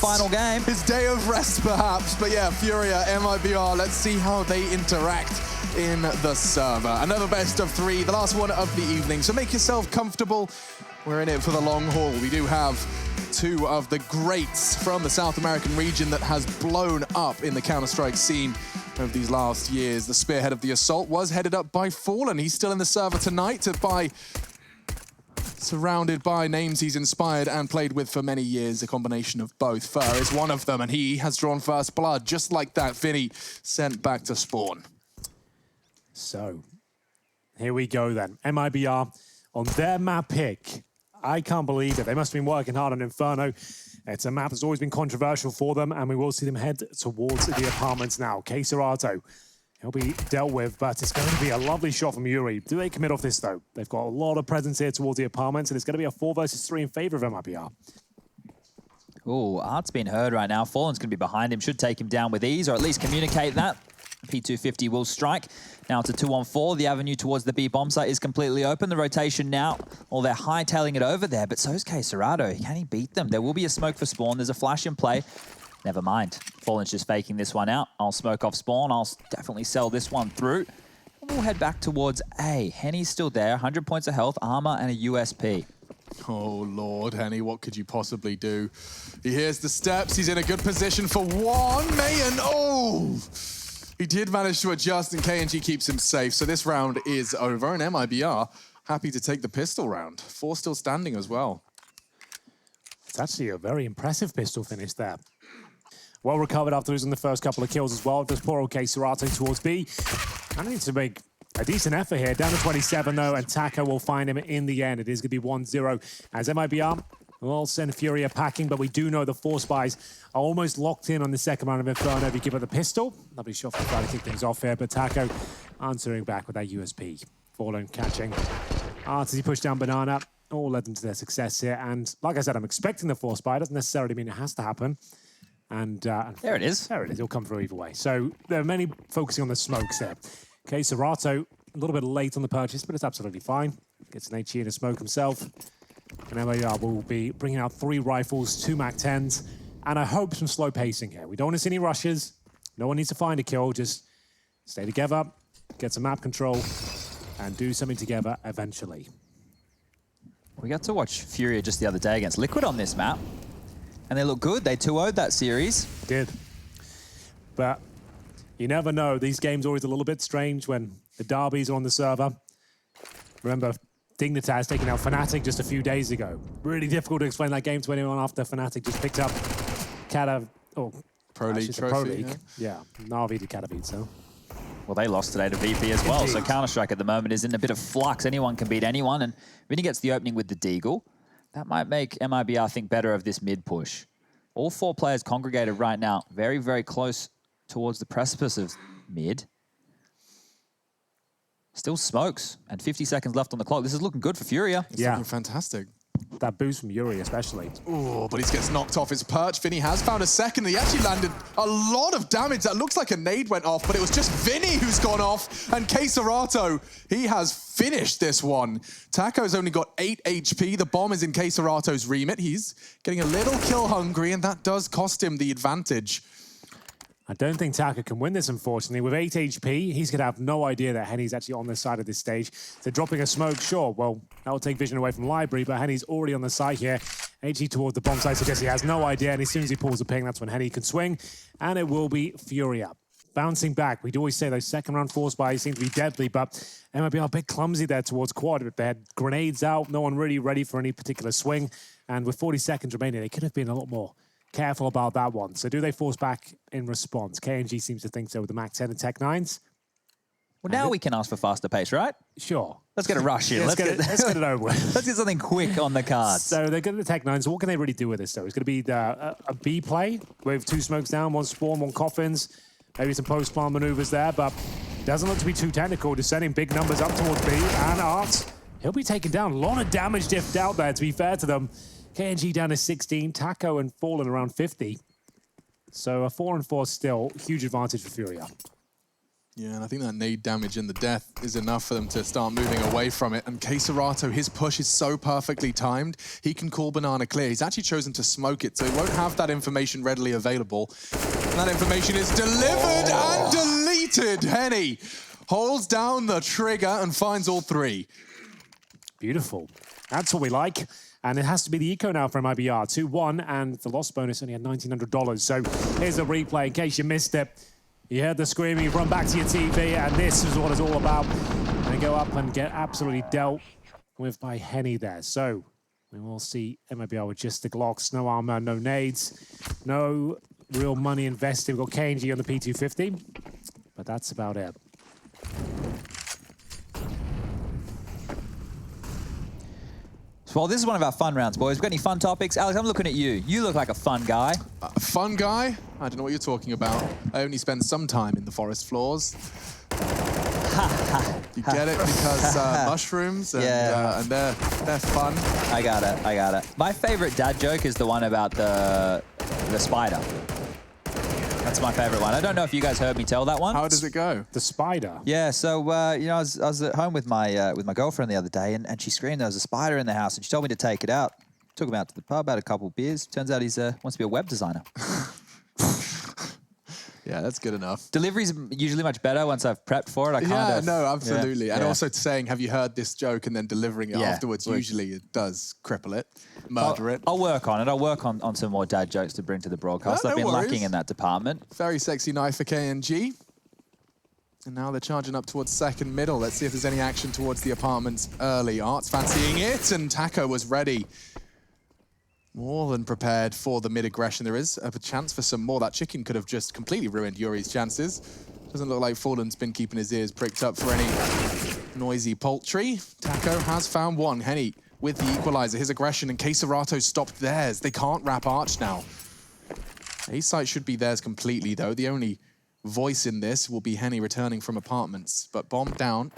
final game. His day of rest, perhaps. But yeah, Furia, MIBR, let's see how they interact in the server. Another best of 3, the last one of the evening. So make yourself comfortable. We're in it for the long haul. We do have 2 of the greats from the South American region that has blown up in the Counter-Strike scene of these last years. The spearhead of the assault was headed up by Fallen. He's still in the server tonight surrounded by names he's inspired and played with for many years. A combination of both. Fur is one of them, and he has drawn first blood. Just like that, Vinny sent back to spawn. So, here we go then. MIBR on their map pick. I can't believe it. They must have been working hard on Inferno. It's a map that's always been controversial for them, and we will see them head towards the apartments now. Keserato, he'll be dealt with, but it's going to be a lovely shot from Yuri. Do they commit off this, though? They've got a lot of presence here towards the apartments, and it's going to be a 4 versus 3 in favor of MIBR. Oh, Art's been heard right now. Fallen's going to be behind him. Should take him down with ease, or at least communicate that. P250 will strike. Now it's a 2-on-4. The avenue towards the B bomb site is completely open. The rotation now, well, they're hightailing it over there, but so is Keserato. Can he beat them? There will be a smoke for spawn. There's a flash in play. Never mind. Fallen's just faking this one out. I'll smoke off spawn. I'll definitely sell this one through. And we'll head back towards A. Henny's still there. 100 points of health, armor, and a USP. Oh, Lord, Henny, what could you possibly do? He hears the steps. He's in a good position for one. Mayan, oh! He did manage to adjust, and KNG keeps him safe. So this round is over, and MIBR happy to take the pistol round. 4 still standing as well. It's actually a very impressive pistol finish there. Well recovered after losing the first couple of kills as well. Just poor old Keserato towards B. I need to make a decent effort here. Down to 27, though, and Taco will find him in the end. It is going to be 1-0 as MIBR will send Furia packing, but we do know the 4 spies are almost locked in on the second round of Inferno. If you give up the pistol, lovely shot to try to kick things off here, but Taco answering back with that USP. Fallen catching. Art as he pushed down Banana. All led them to their success here, and like I said, I'm expecting the 4 spy. Doesn't necessarily mean it has to happen. And there it is. There it is. It'll come through either way. So there are many focusing on the smokes there. Keserato, a little bit late on the purchase, but it's absolutely fine. Gets an HE and a smoke himself. And MIBR will be bringing out 3 rifles, 2 MAC-10s, and I hope some slow pacing here. We don't want to see any rushes. No one needs to find a kill. Just stay together, get some map control, and do something together eventually. We got to watch Furia just the other day against Liquid on this map, and they look good. They 2-0'd that series. Did. But you never know. These games are always a little bit strange when the derbies are on the server. Remember, Dignitas taking out Fnatic just a few days ago. Really difficult to explain that game to anyone after Fnatic just picked up Pro League trophy. Pro League. Yeah, Na'Vi did Cata beat, so. Well, they lost today to VP as well, so Counter-Strike at the moment is in a bit of flux. Anyone can beat anyone, and Vinny gets the opening with the Deagle. That might make MIBR think better of this mid push. All 4 players congregated right now, very, very close towards the precipice of mid. Still smokes, and 50 seconds left on the clock. This is looking good for Furia. It's looking fantastic. That boost from Yuri especially. Oh, but he gets knocked off his perch. Vinny has found a second. He actually landed a lot of damage. That looks like a nade went off, but it was just Vinny who's gone off. And Keserato, he has finished this one. Taco's only got 8 HP. The bomb is in Keserato's remit. He's getting a little kill hungry, and that does cost him the advantage. I don't think Taco can win this, unfortunately. With 8 HP, he's going to have no idea that Henny's actually on the side of this stage. So dropping a smoke, sure, well, that will take vision away from Library, but Henny's already on the side here. HE towards the bomb site, so I guess he has no idea, and as soon as he pulls the ping, that's when Henny can swing, and it will be Furia. Bouncing back, we'd always say those second round 4 spies seem to be deadly, but MIBR a bit clumsy there towards quad. They had grenades out, no one really ready for any particular swing, and with 40 seconds remaining, they could have been a lot more careful about that one. So do they force back in response? KNG seems to think so with the MAC-10 and Tech-9s. Well, now we can ask for faster pace, right? Sure. Let's get a rush in. Let's get it over with. Let's get something quick on the cards. So they're going to the Tech-9s. So what can they really do with this, though? It's going to be a B play with 2 smokes down, 1 spawn, 1 coffins. Maybe some post-plant maneuvers there, but doesn't look to be too technical. Just sending big numbers up towards B. And Art, he'll be taken down. A lot of damage diffed out there, to be fair to them. KNG down to 16, Taco and Fallen around 50. So a 4-4 still, huge advantage for Furia. Yeah, and I think that nade damage and the death is enough for them to start moving away from it. And Keserato, his push is so perfectly timed. He can call Banana clear. He's actually chosen to smoke it, so he won't have that information readily available. And that information is delivered and deleted. Henny holds down the trigger and finds all three. Beautiful. That's what we like. And it has to be the eco now for MIBR. 2-1, and the loss bonus only had $1,900. So here's a replay in case you missed it. You heard the screaming, run back to your TV, and this is what it's all about. And go up and get absolutely dealt with by Henny there. So we will see MIBR with just the Glocks, no armor, no nades, no real money invested. We've got KNG on the P250, but that's about it. Well, this is one of our fun rounds, boys. We've got any fun topics? Alex, I'm looking at you. You look like a fun guy. A fun guy? I don't know what you're talking about. I only spend some time in the forest floors. You get it? Because mushrooms and, and they're fun. I got it. I got it. My favorite dad joke is the one about the spider. That's my favorite one. I don't know if you guys heard me tell that one. How does it go? The spider. Yeah, so you know, I was at home with my girlfriend the other day, and she screamed there was a spider in the house, and she told me to take it out. Took him out to the pub, had a couple of beers. Turns out he's wants to be a web designer. Yeah, that's good enough. Delivery's usually much better once I've prepped for it. I kind of, no, absolutely. Yeah, and also saying, have you heard this joke, and then delivering it afterwards, usually it does cripple it, murder it. I'll work on it. I'll work on some more dad jokes to bring to the broadcast. No, I've been worries. lacking in that department. Very sexy knife for KNG. And now they're charging up towards second middle. Let's see if there's any action towards the apartments early. Art's fancying it, and Taco was ready. More than prepared for the mid-aggression. There is a chance for some more. That chicken could have just completely ruined Yuri's chances. Doesn't look like Fallen's been keeping his ears pricked up for any noisy poultry. Taco has found one. Henny with the equalizer. His aggression and Keserato stopped theirs. They can't wrap Arch now. A-site should be theirs completely, though. The only voice in this will be Henny returning from apartments. But bomb down.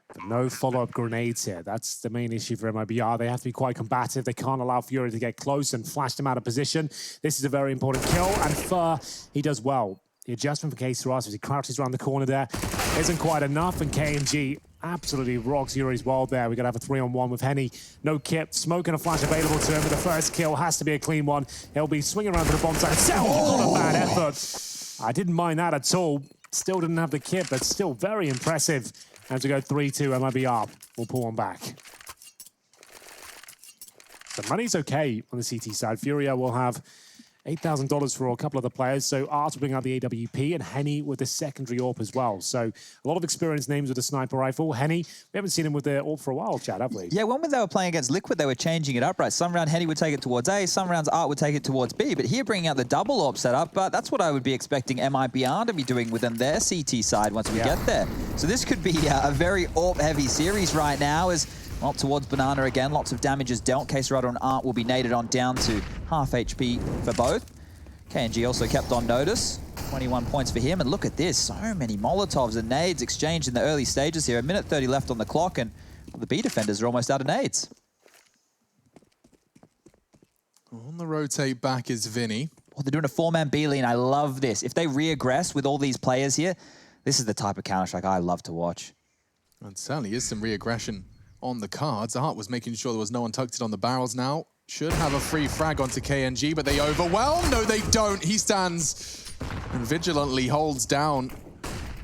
But no follow-up grenades here. That's the main issue for MIBR. They have to be quite combative. They can't allow Furia to get close and flash them out of position. This is a very important kill, and Fur, he does well. The adjustment for Keserato as he crouches around the corner there isn't quite enough, and KNG absolutely rocks Yuri's world there. We're going to have a 3-on-1 with Henny. No kit, smoke and a flash available to him, but the first kill has to be a clean one. He'll be swinging around to the bomb site. Oh, what a bad effort. I didn't mind that at all. Still didn't have the kit, but still very impressive. And to go 3-2, MIBR will pull one back. The money's okay on the CT side. Furia will have $8,000 for a couple of the players. So Art will bring out the AWP, and Henny with the secondary AWP as well. So a lot of experienced names with the sniper rifle. Henny, we haven't seen him with the AWP for a while, Chad, have we? Yeah, when they were playing against Liquid, they were changing it up, right? Some round Henny would take it towards A, some rounds Art would take it towards B, but here bringing out the double AWP setup, but that's what I would be expecting MIBR to be doing within their CT side once we get there. So this could be a very AWP-heavy series right now as well, towards Banana again. Lots of damage is dealt. Keserato and Art will be naded on down to half HP for both. KNG also kept on notice. 21 points for him. And look at this. So many Molotovs and nades exchanged in the early stages here. 1:30 left on the clock, and well, the B defenders are almost out of nades. On the rotate back is Vinny. Well, they're doing a 4-man B lane. I love this. If they re-aggress with all these players here, this is the type of Counter-Strike I love to watch. And certainly is some re-aggression on the cards. Art was making sure there was no one tucked in on the barrels now. Should have a free frag onto KNG, but they overwhelm. No, they don't. He stands and vigilantly holds down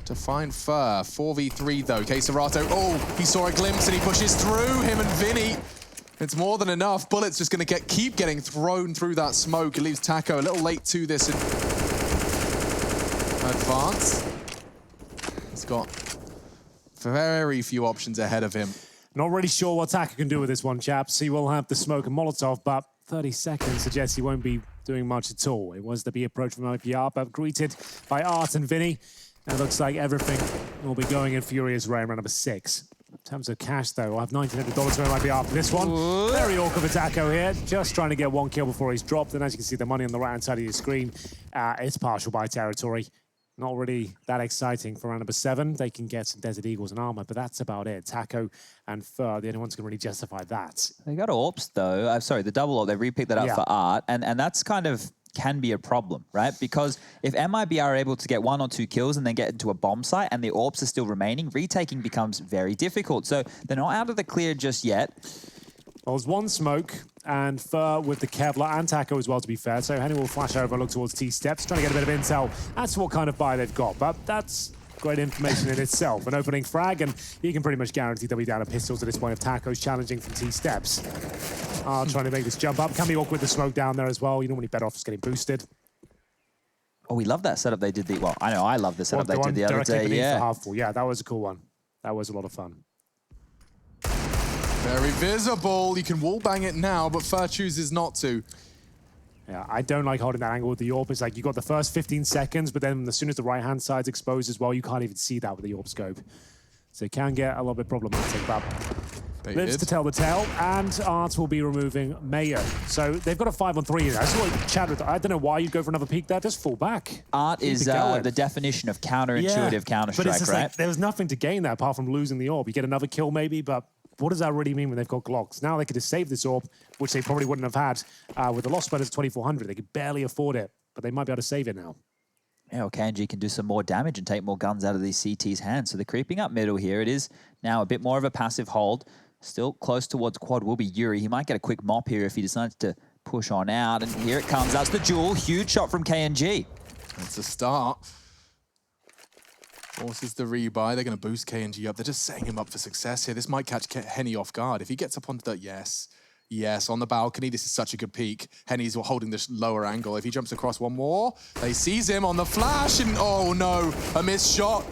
to find Fur. 4v3 though. Keserato, oh, he saw a glimpse and he pushes through. Him and Vinny. It's more than enough. Bullets just going to keep getting thrown through that smoke. It leaves Taco a little late to this advance. He's got very few options ahead of him. Not really sure what Taco can do with this one, chaps. He will have the smoke and Molotov, but 30 seconds suggests he won't be doing much at all. It was the B approach from MIBR, but greeted by Art and Vinny. And it looks like everything will be going in Furia's way around number 6. In terms of cash, though, I'll have $1,900 for MIBR for this one. Ooh. Very awkward for Taco here. Just trying to get one kill before he's dropped. And as you can see, the money on the right-hand side of your screen, it's partial buy territory. Not really that exciting for round number 7. They can get some Desert Eagles and armor, but that's about it. Taco and Fur, the only ones who can really justify that. They got AWPs, though. Sorry, the double AWP, they re-picked that up for Art. And that's kind of can be a problem, right? Because if MIBR are able to get 1 or 2 kills and then get into a bomb site and the orbs are still remaining, retaking becomes very difficult. So they're not out of the clear just yet. Well, there's one smoke, and Fur with the Kevlar and Taco as well, to be fair. So Henny will flash over and look towards T-Steps, trying to get a bit of intel as to what kind of buy they've got. But that's great information in itself. An opening frag, and you can pretty much guarantee they'll be down to pistols at this point if Taco's challenging from T-Steps. Trying to make this jump up. Can be awkward with the smoke down there as well. You don't want to be better off just getting boosted. Oh, we love that setup they did. Well, I know I love the setup they did the other day. Yeah. Half full. Yeah, that was a cool one. That was a lot of fun. Very visible. You can wall bang it now, but Fur chooses not to. Yeah, I don't like holding that angle with the AWP. It's like you got the first 15 seconds, but then as soon as the right-hand side's exposed as well, you can't even see that with the AWP scope. So it can get a little bit problematic, but lives to tell the tale, and Arts will be removing Mayo. So they've got a 5-on-3 here. That's what Chad would, I don't know why you'd go for another peek there. Just fall back. Art is the definition of counterintuitive Counter-Strike, but it's just right? Like, there was nothing to gain there apart from losing the AWP. You get another kill maybe, but what does that really mean when they've got Glocks? Now they could just save this AWP, which they probably wouldn't have had with the loss bonus 2,400. They could barely afford it, but they might be able to save it now. Yeah, well, KNG can do some more damage and take more guns out of these CT's hands. So they're creeping up middle here. It is now a bit more of a passive hold. Still close towards quad will be Yuri. He might get a quick mop here if he decides to push on out. And here it comes. That's the duel. Huge shot from KNG. That's a start. Forces the rebuy. They're going to boost KNG up. They're just setting him up for success here. This might catch Henny off guard. If he gets up onto the... Yes, on the balcony. This is such a good peek. Henny's holding this lower angle. If he jumps across one more, they seize him on the flash, and oh no, a missed shot.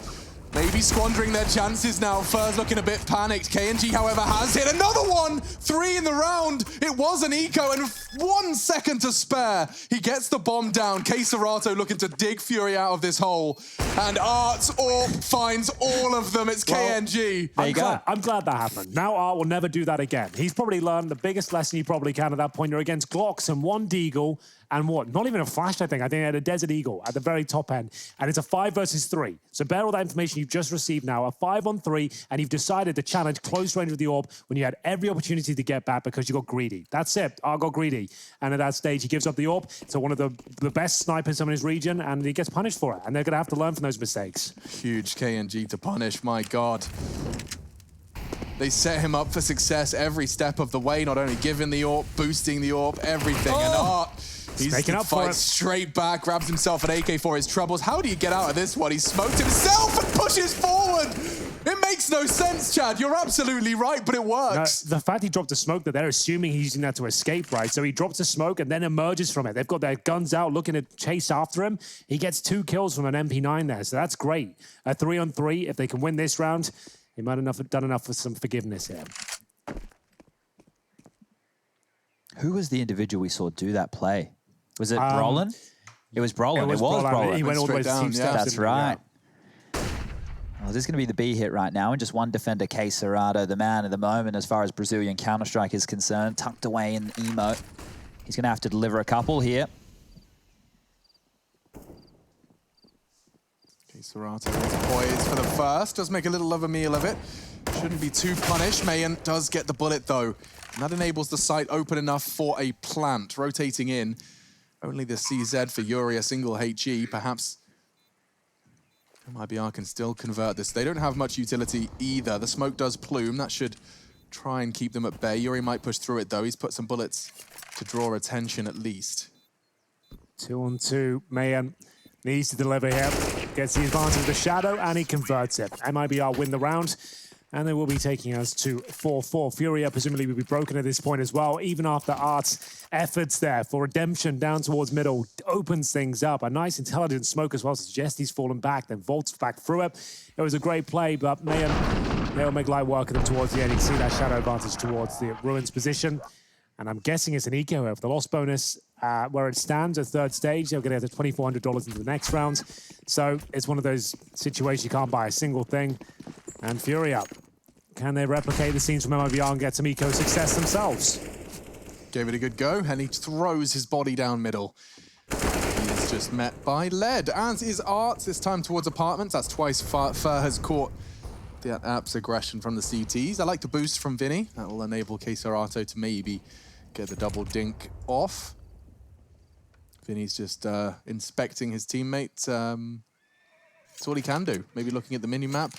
Maybe squandering their chances now. Fur's looking a bit panicked. KNG, however, has hit another one. 3 in the round. It was an eco, and 1 second to spare. He gets the bomb down. K-Serato looking to dig Fury out of this hole. And Arts AWP finds all of them. It's KNG. There you go. I'm glad that happened. Now Art will never do that again. He's probably learned the biggest lesson he probably can at that point. You're against Glocks and 1 Deagle. And what? Not even a flash, I think. I think they had a Desert Eagle at the very top end. And it's a 5 versus 3. So bear all that information you've just received now. A 5-on-3, and you've decided to challenge close range with the AWP when you had every opportunity to get back because you got greedy. That's it. Art got greedy. And at that stage, he gives up the AWP to one of the best snipers in his region, and he gets punished for it. And they're going to have to learn from those mistakes. Huge KNG to punish. My God. They set him up for success every step of the way, not only giving the AWP, boosting the AWP, everything. And Art... He's making up for it. Straight back, grabs himself an AK for his troubles. How do you get out of this one? He smoked himself and pushes forward. It makes no sense, Chad. You're absolutely right, but it works. No, the fact he dropped a smoke that they're assuming he's using that to escape, right? So he drops a smoke and then emerges from it. They've got their guns out looking to chase after him. He gets 2 kills from an MP9 there, so that's great. A 3-on-3, if they can win this round, he might have done enough for some forgiveness here. Who was the individual we saw do that play? Was it Brolin? It was Brolin. It was Brolin. He went all the way to Team Steps. That's right. Well, this is going to be the B hit right now, and just one defender, K-Serato, the man at the moment as far as Brazilian Counter-Strike is concerned, tucked away in emote. He's going to have to deliver a couple here. K-Serato is poised for the first. Does make a little of a meal of it. Shouldn't be too punished. Mayan does get the bullet, though. And that enables the site open enough for a plant. Rotating in. Only the CZ for Yuri, a single HE. Perhaps MIBR can still convert this. They don't have much utility either. The smoke does plume. That should try and keep them at bay. Yuri might push through it, though. He's put some bullets to draw attention, at least. 2-on-2. Mayan needs to deliver here. Gets the advantage of the shadow, and he converts it. MIBR win the round. And they will be taking us to 4-4. Furia presumably will be broken at this point as well, even after Art's efforts there for redemption down towards middle. Opens things up. A nice intelligent smoke as well suggests he's fallen back, then vaults back through it. It was a great play, but they'll make light work of them towards the end. You can see that shadow advantage towards the Ruins position. And I'm guessing it's an eco here for the loss bonus. Where it stands at 3rd stage, they're going to get $2,400 into the next round. So it's one of those situations you can't buy a single thing. And Furia, can they replicate the scenes from MIBR and get some eco success themselves? Gave it a good go, and he throws his body down middle. He is just met by lead, as is Arts, this time towards apartments. That's twice Fur has caught that Apps aggression from the CTs. I like the boost from Vinny. That will enable K-Serato to maybe get the double dink off. Vinny's just inspecting his teammates. That's all he can do. Maybe looking at the mini-map.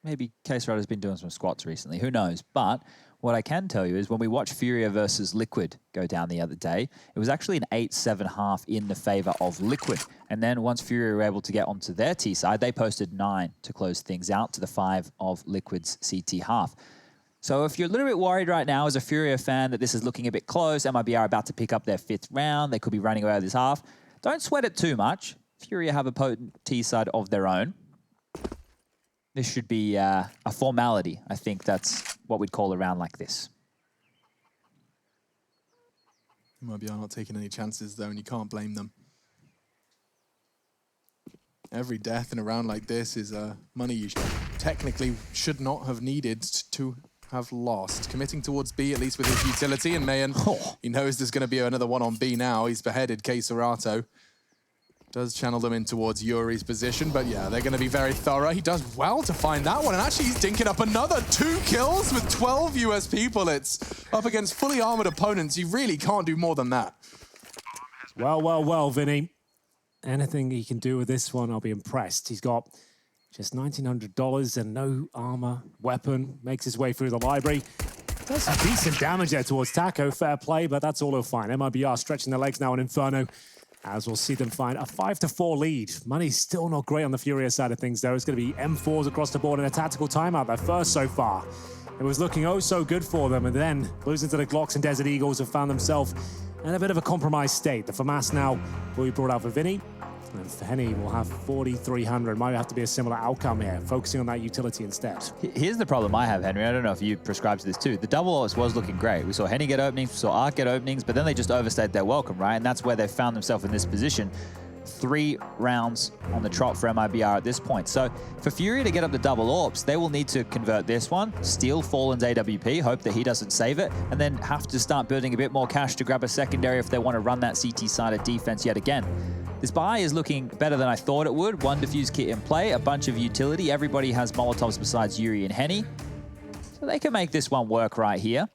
Maybe K-Serato's been doing some squats recently, who knows? But what I can tell you is when we watched Furia versus Liquid go down the other day, it was actually an 8-7 half in the favor of Liquid. And then once Furia were able to get onto their T side, they posted 9 to close things out to the 5 of Liquid's CT half. So if you're a little bit worried right now as a Furia fan that this is looking a bit close, MIBR are about to pick up their 5th round, they could be running away with this half, don't sweat it too much. Furia have a potent T side of their own. This should be a formality. I think that's what we'd call a round like this. MIBR not taking any chances, though, and you can't blame them. Every death in a round like this is money you technically should not have needed to have lost. Committing towards B, at least with his utility, and Mayan, he knows there's going to be another one on B now. He's beheaded K-Serato. Does channel them in towards Yuri's position, but yeah, they're going to be very thorough. He does well to find that one, and actually he's dinking up another 2 kills with 12 US people. It's up against fully armored opponents. You really can't do more than that. Well, Vinny. Anything he can do with this one, I'll be impressed. He's got just $1,900 and no armor, weapon, makes his way through the library. Does some decent damage there towards Taco, fair play, but that's all he'll find. MIBR stretching their legs now on Inferno, as we'll see them find a 5-4 lead. Money's still not great on the Furia side of things, though. It's going to be M4s across the board in a tactical timeout, their first so far. It was looking oh so good for them, and then losing to the Glocks and Desert Eagles have found themselves in a bit of a compromised state. The FAMAS now will be brought out for Vinny, and Henny will have 4,300. Might have to be a similar outcome here, focusing on that utility instead. Here's the problem I have, Henry. I don't know if you prescribe to this too. The double ults was looking great. We saw Henny get openings, we saw Arc get openings, but then they just overstayed their welcome, right? And that's where they found themselves in this position. 3 rounds on the trot for MIBR at this point. So for Furia to get up the double AWPs, they will need to convert this one, steal Fallen's AWP, hope that he doesn't save it, and then have to start building a bit more cash to grab a secondary if they want to run that CT-sided defense yet again. This buy is looking better than I thought it would. 1 defuse kit in play, a bunch of utility. Everybody has Molotovs besides Yuri and Henny. So they can make this one work right here.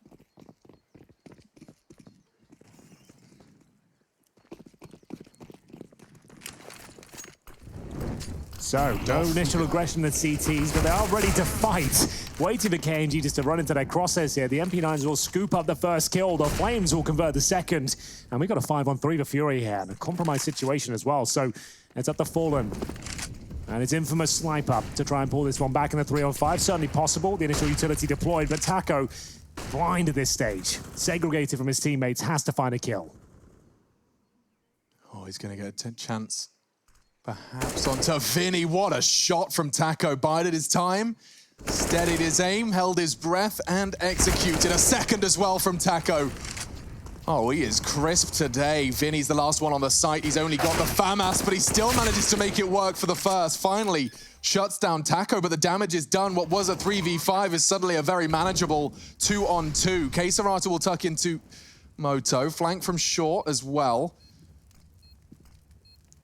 So, no initial aggression at CTs, but they are ready to fight. Waiting for KNG just to run into their crosshairs here. The MP9s will scoop up the first kill. The Flames will convert the second. And we got a 5-on-3 for Fury here. And a compromised situation as well. So, it's up to Fallen. And it's infamous snipe up to try and pull this one back in the 3-on-5. Certainly possible. The initial utility deployed, but Taco, blind at this stage. Segregated from his teammates, has to find a kill. Oh, he's going to get a chance. Perhaps onto Vinny. What a shot from Taco. Bided his time, steadied his aim, held his breath, and executed. A second as well from Taco. Oh, he is crisp today. Vinny's the last one on the site. He's only got the FAMAS, but he still manages to make it work for the first. Finally shuts down Taco, but the damage is done. What was a 3v5 is suddenly a very manageable 2-on-2. K-Serato will tuck into Moto. Flank from short as well.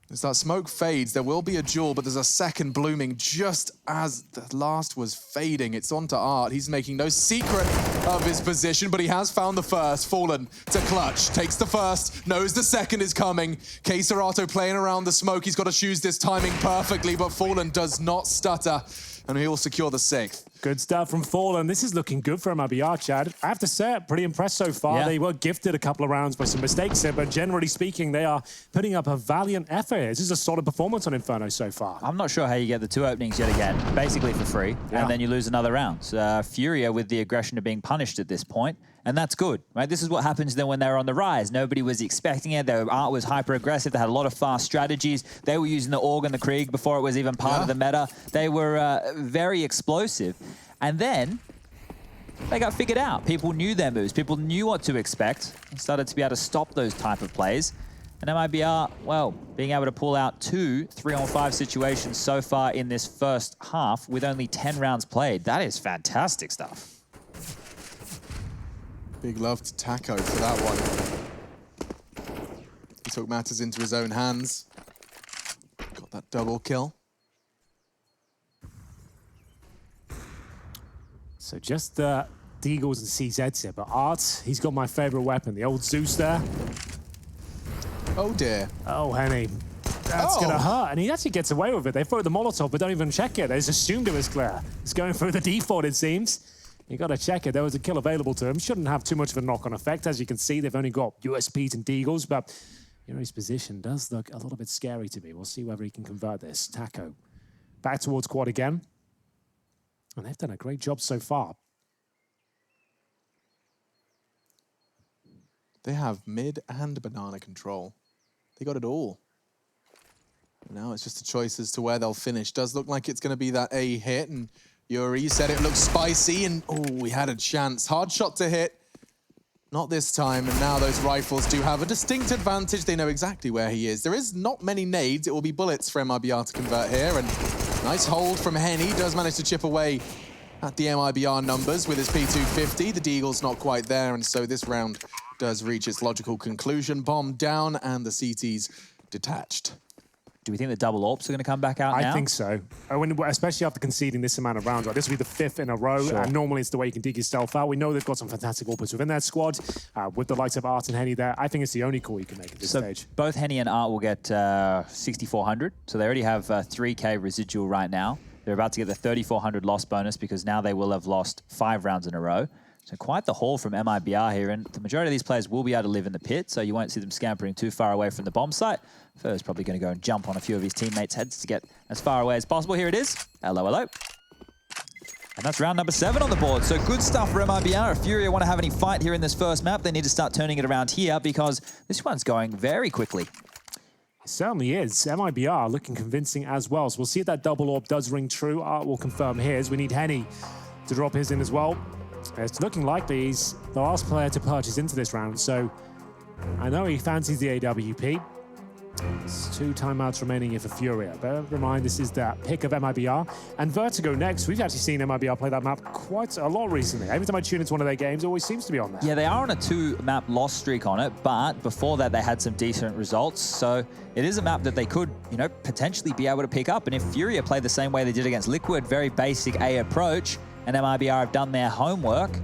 As that smoke fades, there will be a duel, but there's a second blooming just as the last was fading. It's onto Art. He's making no secret of his position, but he has found the first. Fallen to clutch, takes the first, knows the second is coming. K-Serato playing around the smoke. He's got to choose this timing perfectly, but Fallen does not stutter, and he'll secure the 6th. Good stuff from Fallen. This is looking good for MIBR, Chad. I have to say, pretty impressed so far. Yeah. They were gifted a couple of rounds by some mistakes here, but generally speaking, they are putting up a valiant effort here. This is a solid performance on Inferno so far. I'm not sure how you get the 2 openings yet again, basically for free, and then you lose another round. Furia with the aggression of being punished at this point, and that's good, right? This is what happens then when they're on the rise. Nobody was expecting it. Their art was hyper-aggressive. They had a lot of fast strategies. They were using the Org and the Krieg before it was even part of the meta. They were very explosive. And then they got figured out. People knew their moves. People knew what to expect and started to be able to stop those type of plays. And MIBR, well, being able to pull out 2 3-on-5 situations so far in this first half with only 10 rounds played. That is fantastic stuff. Big love to Taco for that one. He took matters into his own hands. Got that double kill. So just Deagles and CZs here, but Art, he's got my favorite weapon, the old Zeus there. Oh dear. Oh, Henny. That's gonna hurt, and he actually gets away with it. They throw the Molotov, but don't even check it. They just assumed it was clear. It's going through the default, it seems. You gotta check it. There was a kill available to him. Shouldn't have too much of a knock-on effect. As you can see, they've only got USPs and Deagles, but Yuri's position does look a little bit scary to me. We'll see whether he can convert this. Taco back towards quad again. And they've done a great job so far. They have mid and banana control. They got it all. Now it's just a choice as to where they'll finish. Does look like it's going to be that A hit, and Yuri said it looks spicy, and oh, we had a chance. Hard shot to hit. Not this time, and now those rifles do have a distinct advantage. They know exactly where he is. There is not many nades. It will be bullets for MIBR to convert here, and nice hold from Henny. Does manage to chip away at the MIBR numbers with his P250. The Deagle's not quite there, and so this round does reach its logical conclusion. Bomb down, and the CT's detached. Do we think the double AWPs are going to come back out now? I think so. Especially after conceding this amount of rounds. Right? This will be the 5th in a row, and normally it's the way you can dig yourself out. We know they've got some fantastic AWPers within their squad, with the likes of Art and Henny there. I think it's the only call you can make at this stage. Both Henny and Art will get 6,400, so they already have 3K residual right now. They're about to get the 3,400 loss bonus because now they will have lost 5 rounds in a row. So quite the haul from MIBR here, and the majority of these players will be able to live in the pit, so you won't see them scampering too far away from the bomb site. Fur's probably going to go and jump on a few of his teammates' heads to get as far away as possible. Here it is. Hello, hello. And that's round number 7 on the board. So good stuff for MIBR. If Furia want to have any fight here in this first map, they need to start turning it around here because this one's going very quickly. It certainly is. MIBR looking convincing as well. So we'll see if that double AWP does ring true. Art will confirm his. We need Henny to drop his in as well. It's looking likely he's the last player to purchase into this round, so I know he fancies the AWP. It's 2 timeouts remaining here for Furia. Bear in mind, this is the pick of MIBR. And Vertigo next. We've actually seen MIBR play that map quite a lot recently. Every time I tune into one of their games, it always seems to be on there. Yeah, they are on a 2-map loss streak on it, but before that, they had some decent results. So it is a map that they could, you know, potentially be able to pick up. And if Furia play the same way they did against Liquid, very basic A approach, and MIBR have done their homework,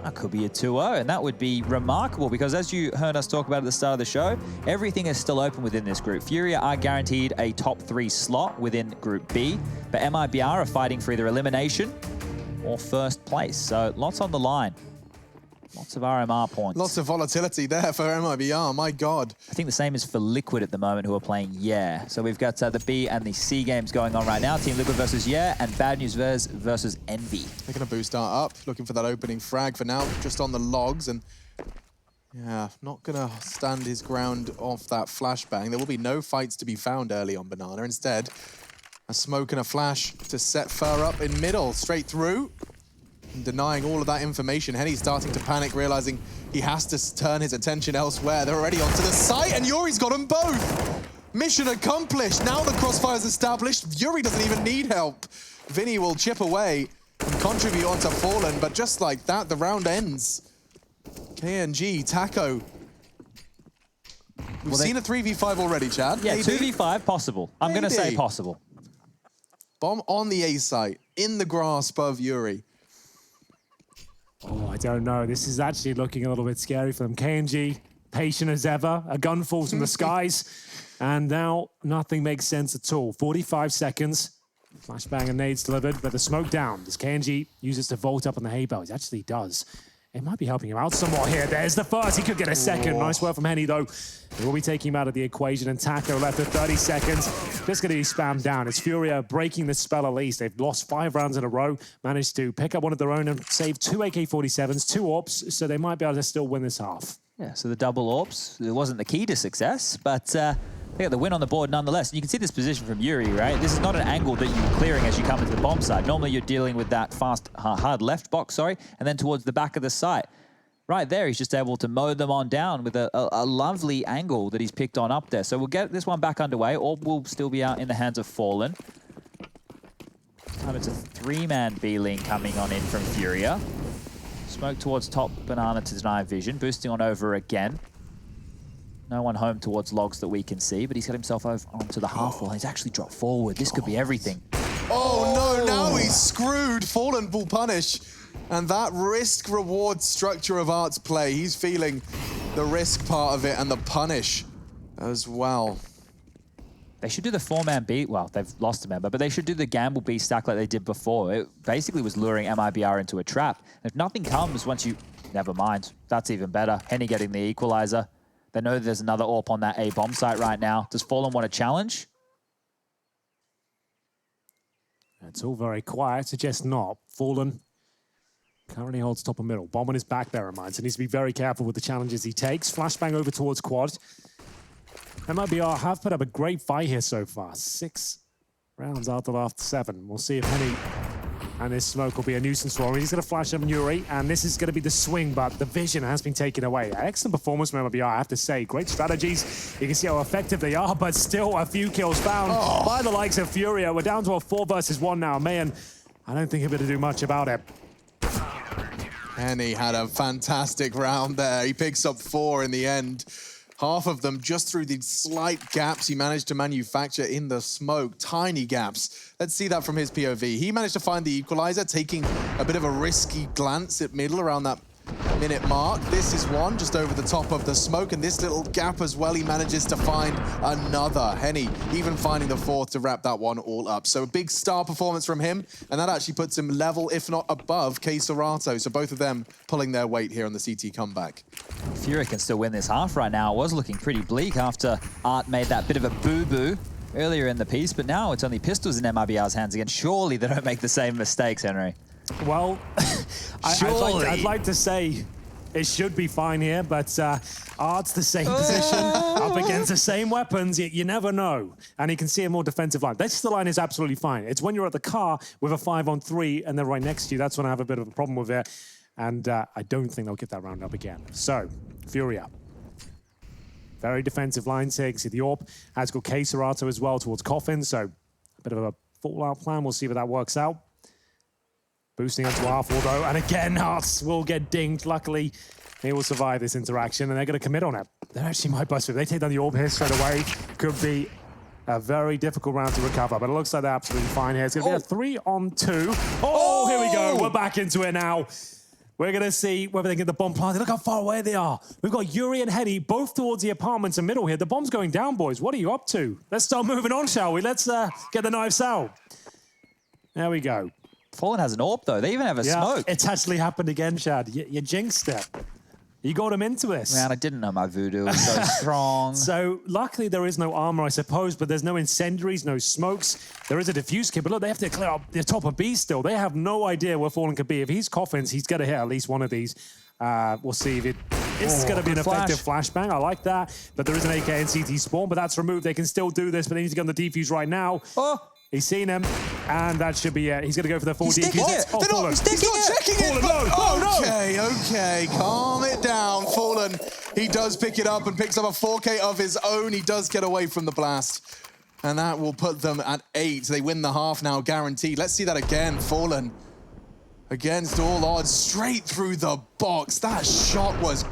that could be a 2-0, and that would be remarkable because as you heard us talk about at the start of the show, everything is still open within this group. Furia are guaranteed a top 3 slot within Group B, but MIBR are fighting for either elimination or first place, so lots on the line. Lots of RMR points. Lots of volatility there for MIBR, my God. I think the same is for Liquid at the moment, who are playing Yeah. So we've got the B and the C games going on right now. Team Liquid versus Yeah, and Bad News versus Envy. They're going to boost Art up, looking for that opening frag for now, just on the logs, and yeah, not going to stand his ground off that flashbang. There will be no fights to be found early on Banana. Instead, a smoke and a flash to set Fur up in middle, straight through. And denying all of that information, Henny's starting to panic, realizing he has to turn his attention elsewhere. They're already onto the site, and Yuri's got them both! Mission accomplished. Now the crossfire's established. Yuri doesn't even need help. Vinny will chip away and contribute onto Fallen, but just like that, the round ends. KNG, Taco. We've seen a 3v5 already, Chad. Yeah, AD. 2v5, possible. I'm going to say possible. Bomb on the A site, in the grasp of Yuri. Oh, I don't know. This is actually looking a little bit scary for them. KNG, patient as ever. A gun falls from the skies. And now nothing makes sense at all. 45 seconds. Flashbang and nades delivered, but the smoke down. Does KNG use it to vault up on the hay bale? He actually does. It might be helping him out somewhat here. There's the first. He could get a second. Nice work from Henny, though. They will be taking him out of the equation, and Taco left at 30 seconds. Just going to be spammed down. It's Furia breaking the spell at least. They've lost 5 rounds in a row, managed to pick up one of their own and save 2 AK-47s, 2 AWPs, so they might be able to still win this half. Yeah, so the double AWPs, it wasn't the key to success, but they got the win on the board nonetheless. And you can see this position from Yuri, right? This is not an angle that you're clearing as you come into the bomb site. Normally you're dealing with that hard left box, and then towards the back of the site. Right there, he's just able to mow them on down with a lovely angle that he's picked on up there. So we'll get this one back underway. Orb will still be out in the hands of Fallen. This time it's a 3-man B-lane coming on in from Furia. Smoke towards top Banana to deny vision. Boosting on over again. No one home towards logs that we can see, but he's got himself over onto the half wall. He's actually dropped forward. This could be everything. Oh no, now he's screwed. Fallen will punish. And that risk-reward structure of Art's play, he's feeling the risk part of it and the punish as well. They should do the 4-man beat. Well, they've lost a member, but they should do the gamble beat stack like they did before. It basically was luring MIBR into a trap. And if nothing comes once you... Never mind. That's even better. Henny getting the equalizer. They know there's another AWP on that A bomb site right now. Does Fallen want a challenge? It's all very quiet, suggests not. Fallen currently holds top and middle. Bomb on his back, bear in mind, so needs to be very careful with the challenges he takes. Flashbang over towards quad. MIBR have put up a great fight here so far. 6 rounds out of after 7. We'll see if Henny and this smoke will be a nuisance for him. He's going to flash up Nuri, and this is going to be the swing, but the vision has been taken away. Excellent performance from MIBR, I have to say. Great strategies. You can see how effective they are, but still a few kills found by the likes of Furia. We're down to a 4 versus 1 now. Mayan, I don't think he'll be able to do much about it. Henny had a fantastic round there. He picks up 4 in the end. Half of them just through the slight gaps he managed to manufacture in the smoke. Tiny gaps. Let's see that from his POV. He managed to find the equalizer, taking a bit of a risky glance at middle around that minute mark. This is one just over the top of the smoke, and this little gap as well, he manages to find another. Henny even finding the 4th to wrap that one all up. So a big star performance from him, and that actually puts him level, if not above, Serato. So both of them pulling their weight here on the CT comeback. Furia can still win this half right now. It was looking pretty bleak after Art made that bit of a boo-boo earlier in the piece, but now it's only pistols in MIBR's hands again. Surely they don't make the same mistakes, Henry. Well, I'd like to say it should be fine here, but Art's the same position, up against the same weapons. You never know. And you can see a more defensive line. This line is absolutely fine. It's when you're at the car with a 5-on-3 and they're right next to you, that's when I have a bit of a problem with it. And I don't think they'll get that round up again. So, Furia. Very defensive lines here. You can see the AWP has got Serato as well towards Coffin, so a bit of a fallout plan. We'll see if that works out. Boosting onto R4 though, and again, Arts will get dinged. Luckily, he will survive this interaction, and they're going to commit on it. They actually might bust it. If they take down the AWP here straight away, could be a very difficult round to recover, but it looks like they're absolutely fine here. It's going to be a 3-on-2. Oh, here we go. We're back into it now. We're going to see whether they get the bomb planted. Look how far away they are. We've got Yuri and Henny both towards the apartments in middle here. The bomb's going down, boys. What are you up to? Let's start moving on, shall we? Let's get the knives out. There we go. Fallen has an AWP, though. They even have a smoke. It's actually happened again, Shad. You jinxed it. You got him into this. Man, I didn't know my voodoo was so strong. So, luckily, there is no armor, I suppose, but there's no incendiaries, no smokes. There is a diffuse kit, but look, they have to clear up the top of B still. They have no idea where Fallen could be. If he's Coffins, he's going to hit at least one of these. We'll see if it's going to be an effective flashbang. I like that. But there is an AK and CT spawn, but that's removed. They can still do this, but they need to get on the defuse right now. He's seen him, and that should be it. He's going to go for the full defuse. He's not checking it. Okay, calm it down, Fallen. He does pick it up and picks up a 4K of his own. He does get away from the blast, and that will put them at 8. They win the half now, guaranteed. Let's see that again. Fallen, against all odds, straight through the box. That shot was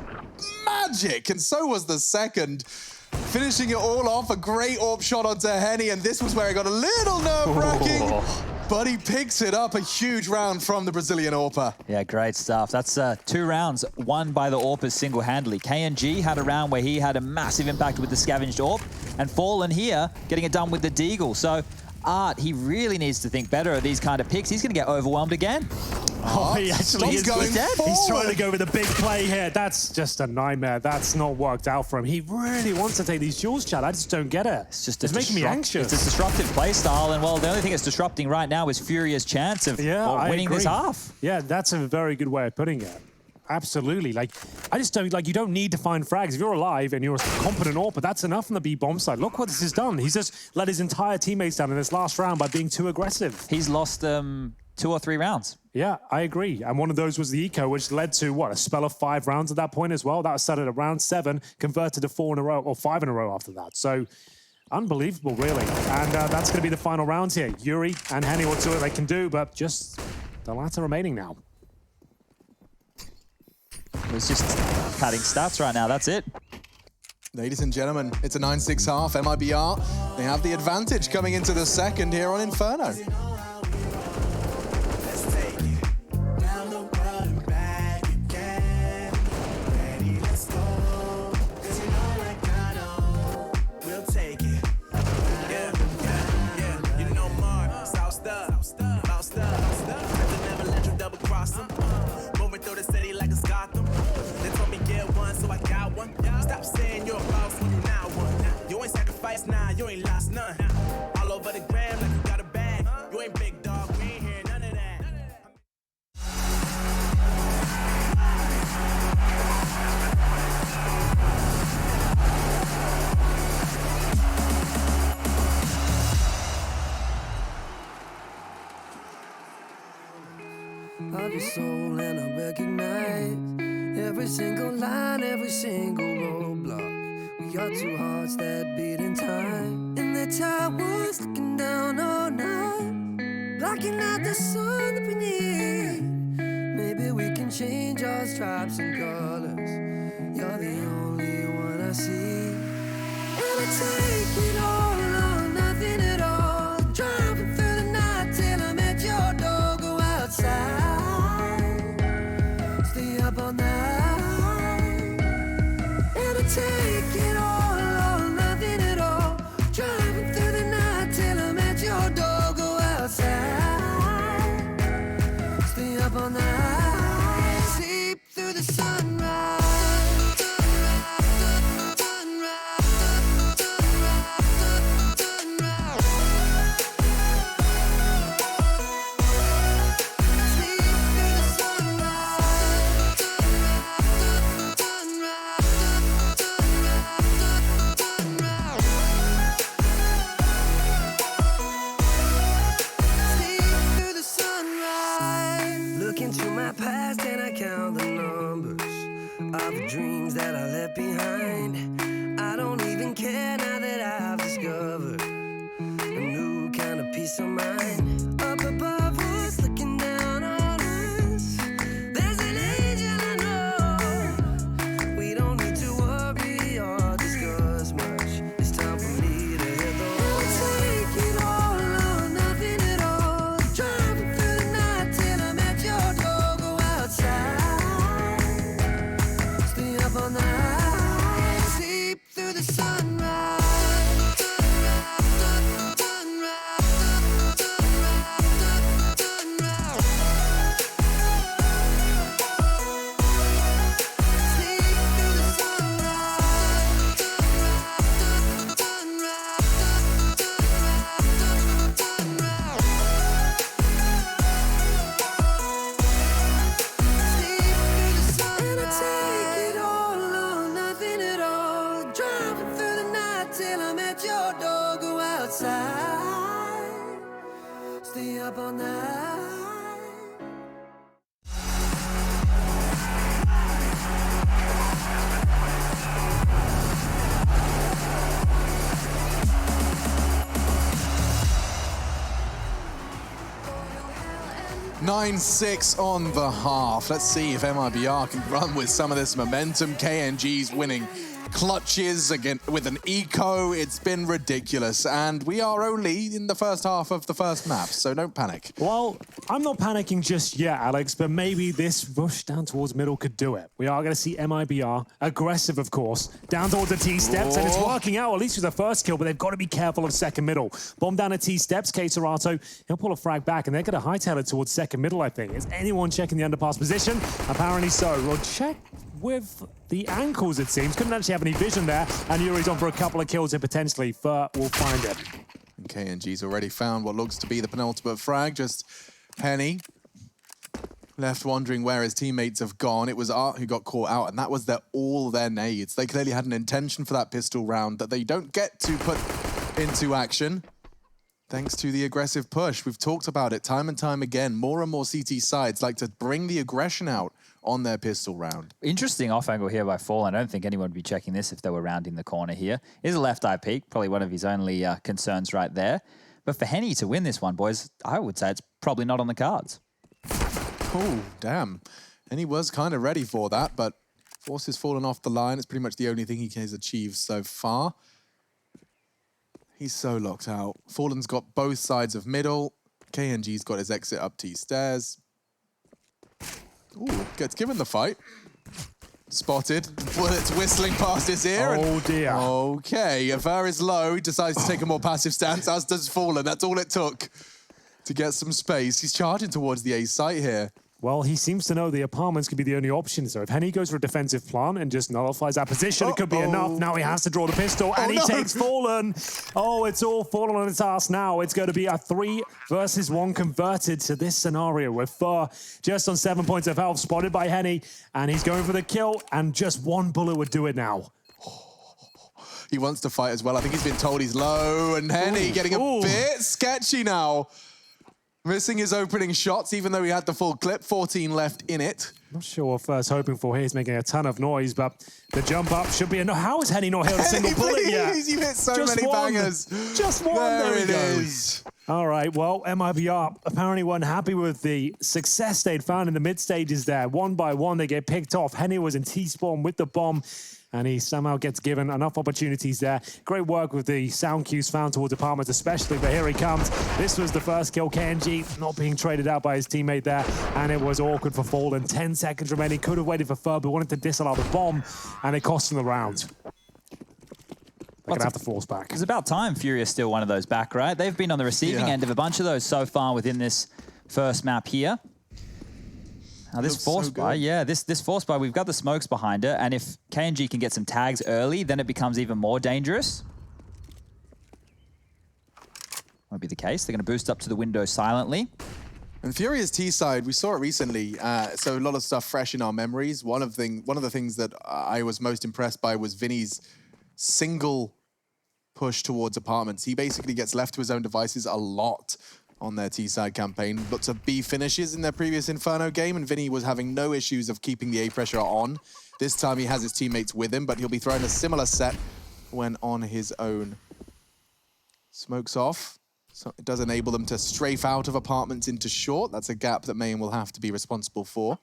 magic, and so was the second. Finishing it all off, a great AWP shot onto Henny, and this was where it got a little nerve-wracking, but he picks it up. A huge round from the Brazilian AWPer. Yeah, great stuff. That's 2 rounds won by the AWPers single-handedly. KNG had a round where he had a massive impact with the scavenged AWP, and Fallen here getting it done with the Deagle. So Art, he really needs to think better of these kind of picks. He's going to get overwhelmed again. Oh, he actually is dead. He's trying to go with a big play here. That's just a nightmare. That's not worked out for him. He really wants to take these duels, Chad. I just don't get it. It's making me anxious. It's a disruptive play style, and well, the only thing it's disrupting right now is Furia's chance of winning this half. Yeah, that's a very good way of putting it. Absolutely. Like, I just don't, you don't need to find frags. If you're alive and you're a competent AWP, but that's enough on the B bomb side. Look what this has done. He's just let his entire teammates down in this last round by being too aggressive. He's lost 2 or 3 rounds. Yeah, I agree. And one of those was the eco, which led to, what, a spell of 5 rounds at that point as well. That was started at round 7, converted to 4 in a row, or 5 in a row after that. So, unbelievable, really. And that's going to be the final round here. Yuri and Henny will do what they can do, but just the latter remaining now. It's just cutting stats right now. That's it. Ladies and gentlemen, it's a 9-6 half. MIBR, they have the advantage coming into the second here on Inferno. you ain't lost none. All over the gram like you got a bag. You ain't big dog, we ain't hear none of that. Of your soul, and I recognize every single line, every single roadblock. We are two hearts that beat in time, and the towers looking down all night, blocking out the sun that we need. Maybe we can change our stripes and colors. You're the only one I see, and I take it all or nothing at all. Driving through the night till I'm at your door. Go outside. Up all night, and I take it all or nothing at all. Driving through the night till I'm at your door. Go outside, stay up all night, sleep through the sunrise. Past and I count the numbers of the dreams that I left behind. I don't even care now that I've discovered a new kind of peace of mind. Up above us, looking down on us, there's an angel I know. We don't need to worry or discuss much. It's time for me to hit the road. Take it all or nothing at all. Driving through the night till I'm at your door. Stay up all night, sleep through the sunrise. Stay up all night. 9-6 on the half. Let's see if MIBR can run with some of this momentum. KNG's winning clutches again with an eco. It's been ridiculous, and we are only in the first half of the first map, so don't panic. Well, I'm not panicking just yet, Alex, but maybe this rush down towards middle could do it. We are going to see MIBR, aggressive of course, down towards the T-steps, and it's working out, at least with the first kill, but they've got to be careful of second middle. Bomb down at T-steps, K-Serato, he'll pull a frag back, and they're going to hightail it towards second middle, I think. Is anyone checking the underpass position? Apparently so. Well, check with the ankles, it seems. Couldn't actually have any vision there, and Yuri's on for a couple of kills and potentially Fur will find it. And KNG's already found what looks to be the penultimate frag. Just Penny left wondering where his teammates have gone. It was Art who got caught out, and that was all their nades. They clearly had an intention for that pistol round that they don't get to put into action, thanks to the aggressive push. We've talked about it time and time again. More and more CT sides like to bring the aggression out on their pistol round. Interesting off angle here by Fall. I don't think anyone would be checking this if they were rounding the corner here. Is a left eye peek, probably one of his only concerns right there. But for Henny to win this one, boys, I would say it's probably not on the cards. Oh, damn. And he was kind of ready for that, but Force has fallen off the line. It's pretty much the only thing he has achieved so far. He's so locked out. Fallen's got both sides of middle. KNG's got his exit up T stairs. Ooh, gets given the fight. Spotted. Bullets whistling past his ear. Oh, dear. Okay, Avar is low. He decides to take a more passive stance, as does Fallen. That's all it took to get some space. He's charging towards the A site here. Well, he seems to know the apartments could be the only option. So if Henny goes for a defensive plan and just nullifies that position, it could be enough. Now he has to draw the pistol, and he takes Fallen. Oh, it's all Fallen on its ass now. It's going to be a 3 versus 1 converted to this scenario with Fur just on 7 points of health, spotted by Henny, and he's going for the kill, and just 1 bullet would do it now. He wants to fight as well. I think he's been told he's low, and Henny getting a bit sketchy now. Missing his opening shots, even though he had the full clip. 14 left in it. Not sure what Fur's hoping for here. He's making a ton of noise, but the jump up should be enough. How has Henny not hit a single bullet yet? You hit so Just many one. bangers. Just one. There it goes. is. All right, well, MIBR apparently weren't happy with the success they'd found in the mid stages there. One by one, they get picked off. Henny was in T-spawn with the bomb, and he somehow gets given enough opportunities there. Great work with the sound cues found towards apartments especially, but here he comes. This was the first kill. KNG not being traded out by his teammate there, and it was awkward for Fallen. 10 seconds remaining. Could have waited for Fur, but wanted to disallow the bomb, and it cost him the round. They're going to have to force back. It's about time Furia's still one of those back, right? They've been on the receiving end of a bunch of those so far within this first map here. Now this force buy, this force buy, we've got the smokes behind it, and if KNG can get some tags early, then it becomes even more dangerous. Won't be the case. They're going to boost up to the window silently. And Furia's T side, we saw it recently, so a lot of stuff fresh in our memories. One of the things that I was most impressed by was Vinny's single push towards apartments. He basically gets left to his own devices a lot on their T-side campaign. Lots of B finishes in their previous Inferno game, and Vinny was having no issues of keeping the A pressure on. This time he has his teammates with him, but he'll be throwing a similar set when on his own. Smokes off. So it does enable them to strafe out of apartments into short. That's a gap that Mayan will have to be responsible for.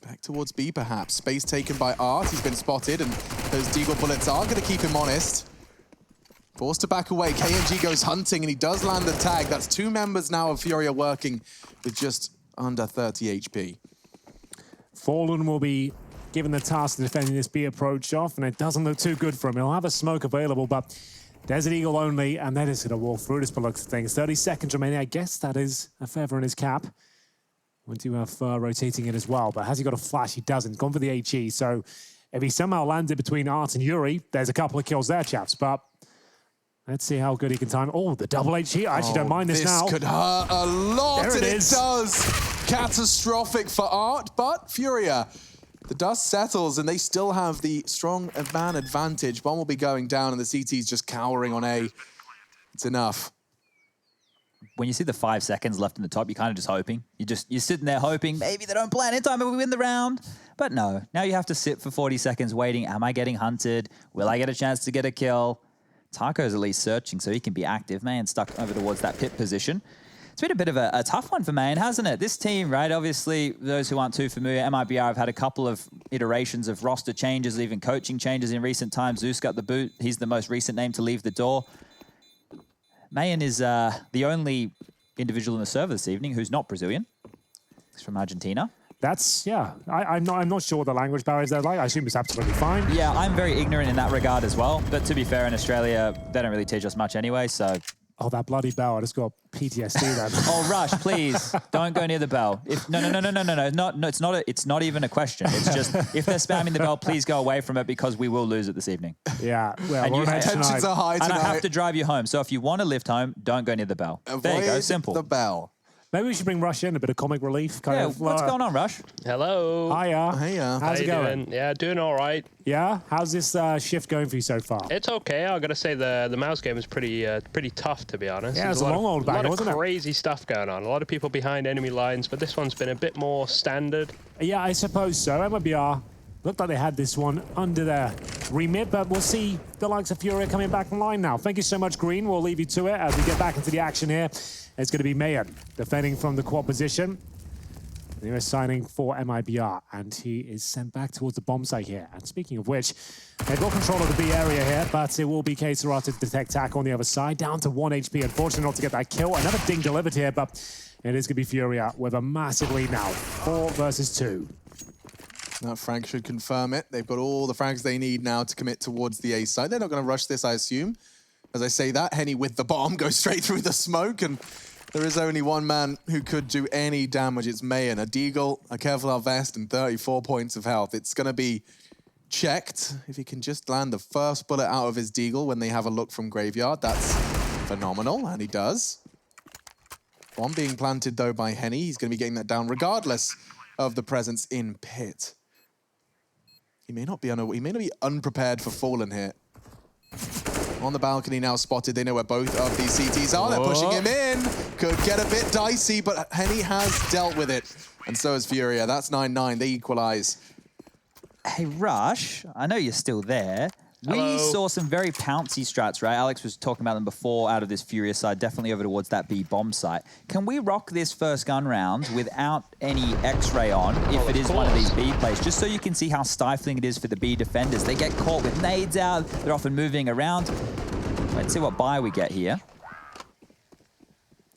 Back towards B, perhaps. Space taken by Art. He's been spotted, and those Deagle bullets are going to keep him honest. Forced to back away. KNG goes hunting, and he does land the tag. That's 2 members now of Furia working with just under 30 HP. Fallen will be given the task of defending this B approach off, and it doesn't look too good for him. He'll have a smoke available, but Desert Eagle only, and that is going to walk through this by looks of things. 30 seconds remaining. I guess that is a feather in his cap. We do have rotating it as well, but has he got a flash? He doesn't. Gone for the HE, so if he somehow lands it between Art and Yuri, there's a couple of kills there, chaps, but let's see how good he can time. Oh, the double HE. I actually don't mind this now. This could hurt a lot, There and it it is. does. Catastrophic for Art, but Furia, the dust settles, and they still have the strong man advantage. Bomb will be going down, and the CT's just cowering on A. It's enough. When you see the 5 seconds left in the top, you're kind of just hoping. You're sitting there hoping maybe they don't plan in time and we win the round. But no, now you have to sit for 40 seconds waiting. Am I getting hunted? Will I get a chance to get a kill? Taco's at least searching so he can be active. Mayan stuck over towards that pit position. It's been a bit of a tough one for Mayan, hasn't it? This team, right, obviously, those who aren't too familiar, MIBR have had a couple of iterations of roster changes, even coaching changes in recent times. Zeus got the boot. He's the most recent name to leave the door. Mayan is the only individual in the server this evening who's not Brazilian. He's from Argentina. That's, yeah. I'm not sure what the language barriers are like. I assume it's absolutely fine. Yeah, I'm very ignorant in that regard as well. But to be fair, in Australia, they don't really teach us much anyway, so... Oh, that bloody bell. I just got PTSD then. Oh, Rush, please, don't go near the bell. No, it's not even a question. It's just, if they're spamming the bell, please go away from it because we will lose it this evening. Yeah, well, And Tensions are high tonight. And I have to drive you home. So if you want to lift home, don't go near the bell. There you go, Avoid simple. the bell. Maybe we should bring Rush in, a bit of comic relief. Yeah, what's going on, Rush? Hello. Hiya. Hiya. How's How it you going? doing? Yeah, doing all right. Yeah? How's this shift going for you so far? It's okay. I gotta say the mouse game is pretty tough, to be honest. Yeah, There's it's a long old banger, a lot wasn't of it? crazy stuff going on. A lot of people behind enemy lines, but this one's been a bit more standard. Yeah, I suppose so. MIBR looked like they had this one under their remit, but we'll see the likes of Furia coming back online now. Thank you so much, Green. We'll leave you to it as we get back into the action here. It's going to be Mayan defending from the quad position. They're signing for MIBR, and he is sent back towards the bomb site here. And speaking of which, they've got control of the B area here, but it will be K-Sarata to detect tack on the other side, down to 1 HP. Unfortunately not to get that kill. Another ding delivered here, but it is going to be Furia with a massive lead now. 4 versus 2. Now Frank should confirm it. They've got all the frags they need now to commit towards the A side. They're not going to rush this, I assume. As I say that, Henny with the bomb goes straight through the smoke, and There is only one man who could do any damage. It's Mayan. A Deagle, a Kevlar vest, and 34 points of health. It's going to be checked if he can just land the first bullet out of his Deagle when they have a look from Graveyard. That's phenomenal, and he does. Bomb being planted, though, by Henny. He's going to be getting that down regardless of the presence in pit. He may not be unprepared for Fallen here. On the balcony now spotted. They know where both of these CTs are. They're pushing him in. Could get a bit dicey, but Henny has dealt with it. And so has Furia. That's 9-9. They equalize. Hey, Rush, I know you're still there. Hello. We saw some very pouncy strats, right? Alex was talking about them before out of this Furia side, definitely over towards that B bomb site. Can we rock this first gun round without any X-ray on if it is one of these B plays, just so you can see how stifling it is for the B defenders? They get caught with nades out, they're often moving around. Let's see what buy we get here.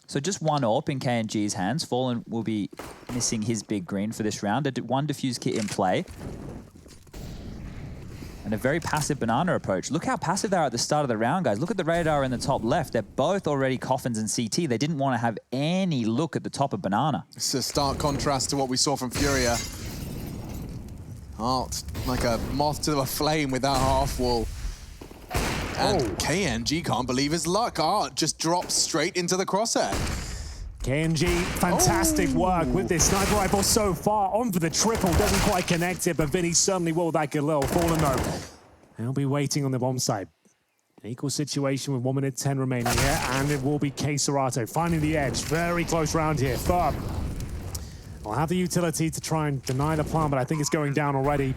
So just one AWP in KNG's hands. Fallen will be missing his big green for this round. One defuse kit in play. And a very passive banana approach. Look how passive they are at the start of the round, guys. Look at the radar in the top left. They're both already coffins and CT. They didn't want to have any look at the top of banana. It's a stark contrast to what we saw from Furia. Art, like a moth to a flame with that half wall. And KNG can't believe his luck. Art just drops straight into the crosshair. KNG, fantastic work with this sniper rifle so far. On for the triple, doesn't quite connect it, but Vinny certainly will that get little. Fallen though, they'll be waiting on the bomb site. An equal situation with 1 minute 10 remaining here, and it will be K-Serato finding the edge. Very close round here. Fur will have the utility to try and deny the plant, but I think it's going down already.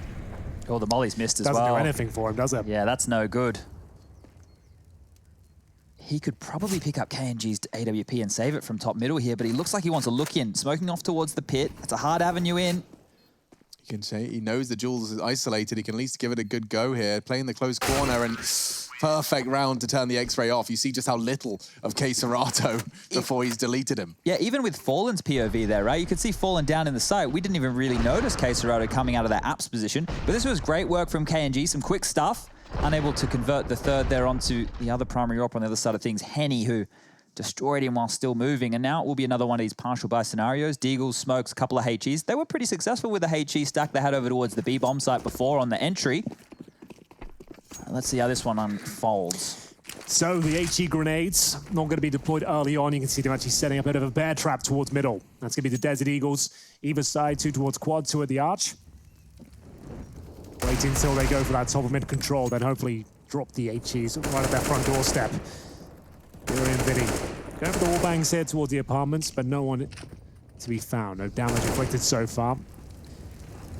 Oh, the molly's missed as well. Doesn't do anything for him, does it? Yeah, that's no good. He could probably pick up KNG's AWP and save it from top middle here, but he looks like he wants to look in, smoking off towards the pit. It's a hard avenue in. You can say he knows the Jules is isolated. He can at least give it a good go here, playing the close corner, and perfect round to turn the X-ray off. You see just how little of K-Serato before he's deleted him. Yeah, even with Fallen's POV there, right? You could see Fallen down in the site. We didn't even really notice K-Serato coming out of that apps position, but this was great work from KNG, some quick stuff. Unable to convert the third there onto the other primary AWP on the other side of things. Henny, who destroyed him while still moving. And now it will be another one of these partial buy scenarios. Deagles, smokes, a couple of HEs. They were pretty successful with the HE stack they had over towards the B bomb site before on the entry. Let's see how this one unfolds. So the HE grenades, not going to be deployed early on. You can see them actually setting up a bit of a bear trap towards middle. That's going to be the Desert Eagles. Either side, 2 towards quad, 2 at the arch. Wait until they go for that top of mid control, then hopefully drop the HEs right at their front doorstep. Furia and Vinny going for the wallbangs here towards the apartments, but no one to be found. No damage inflicted so far.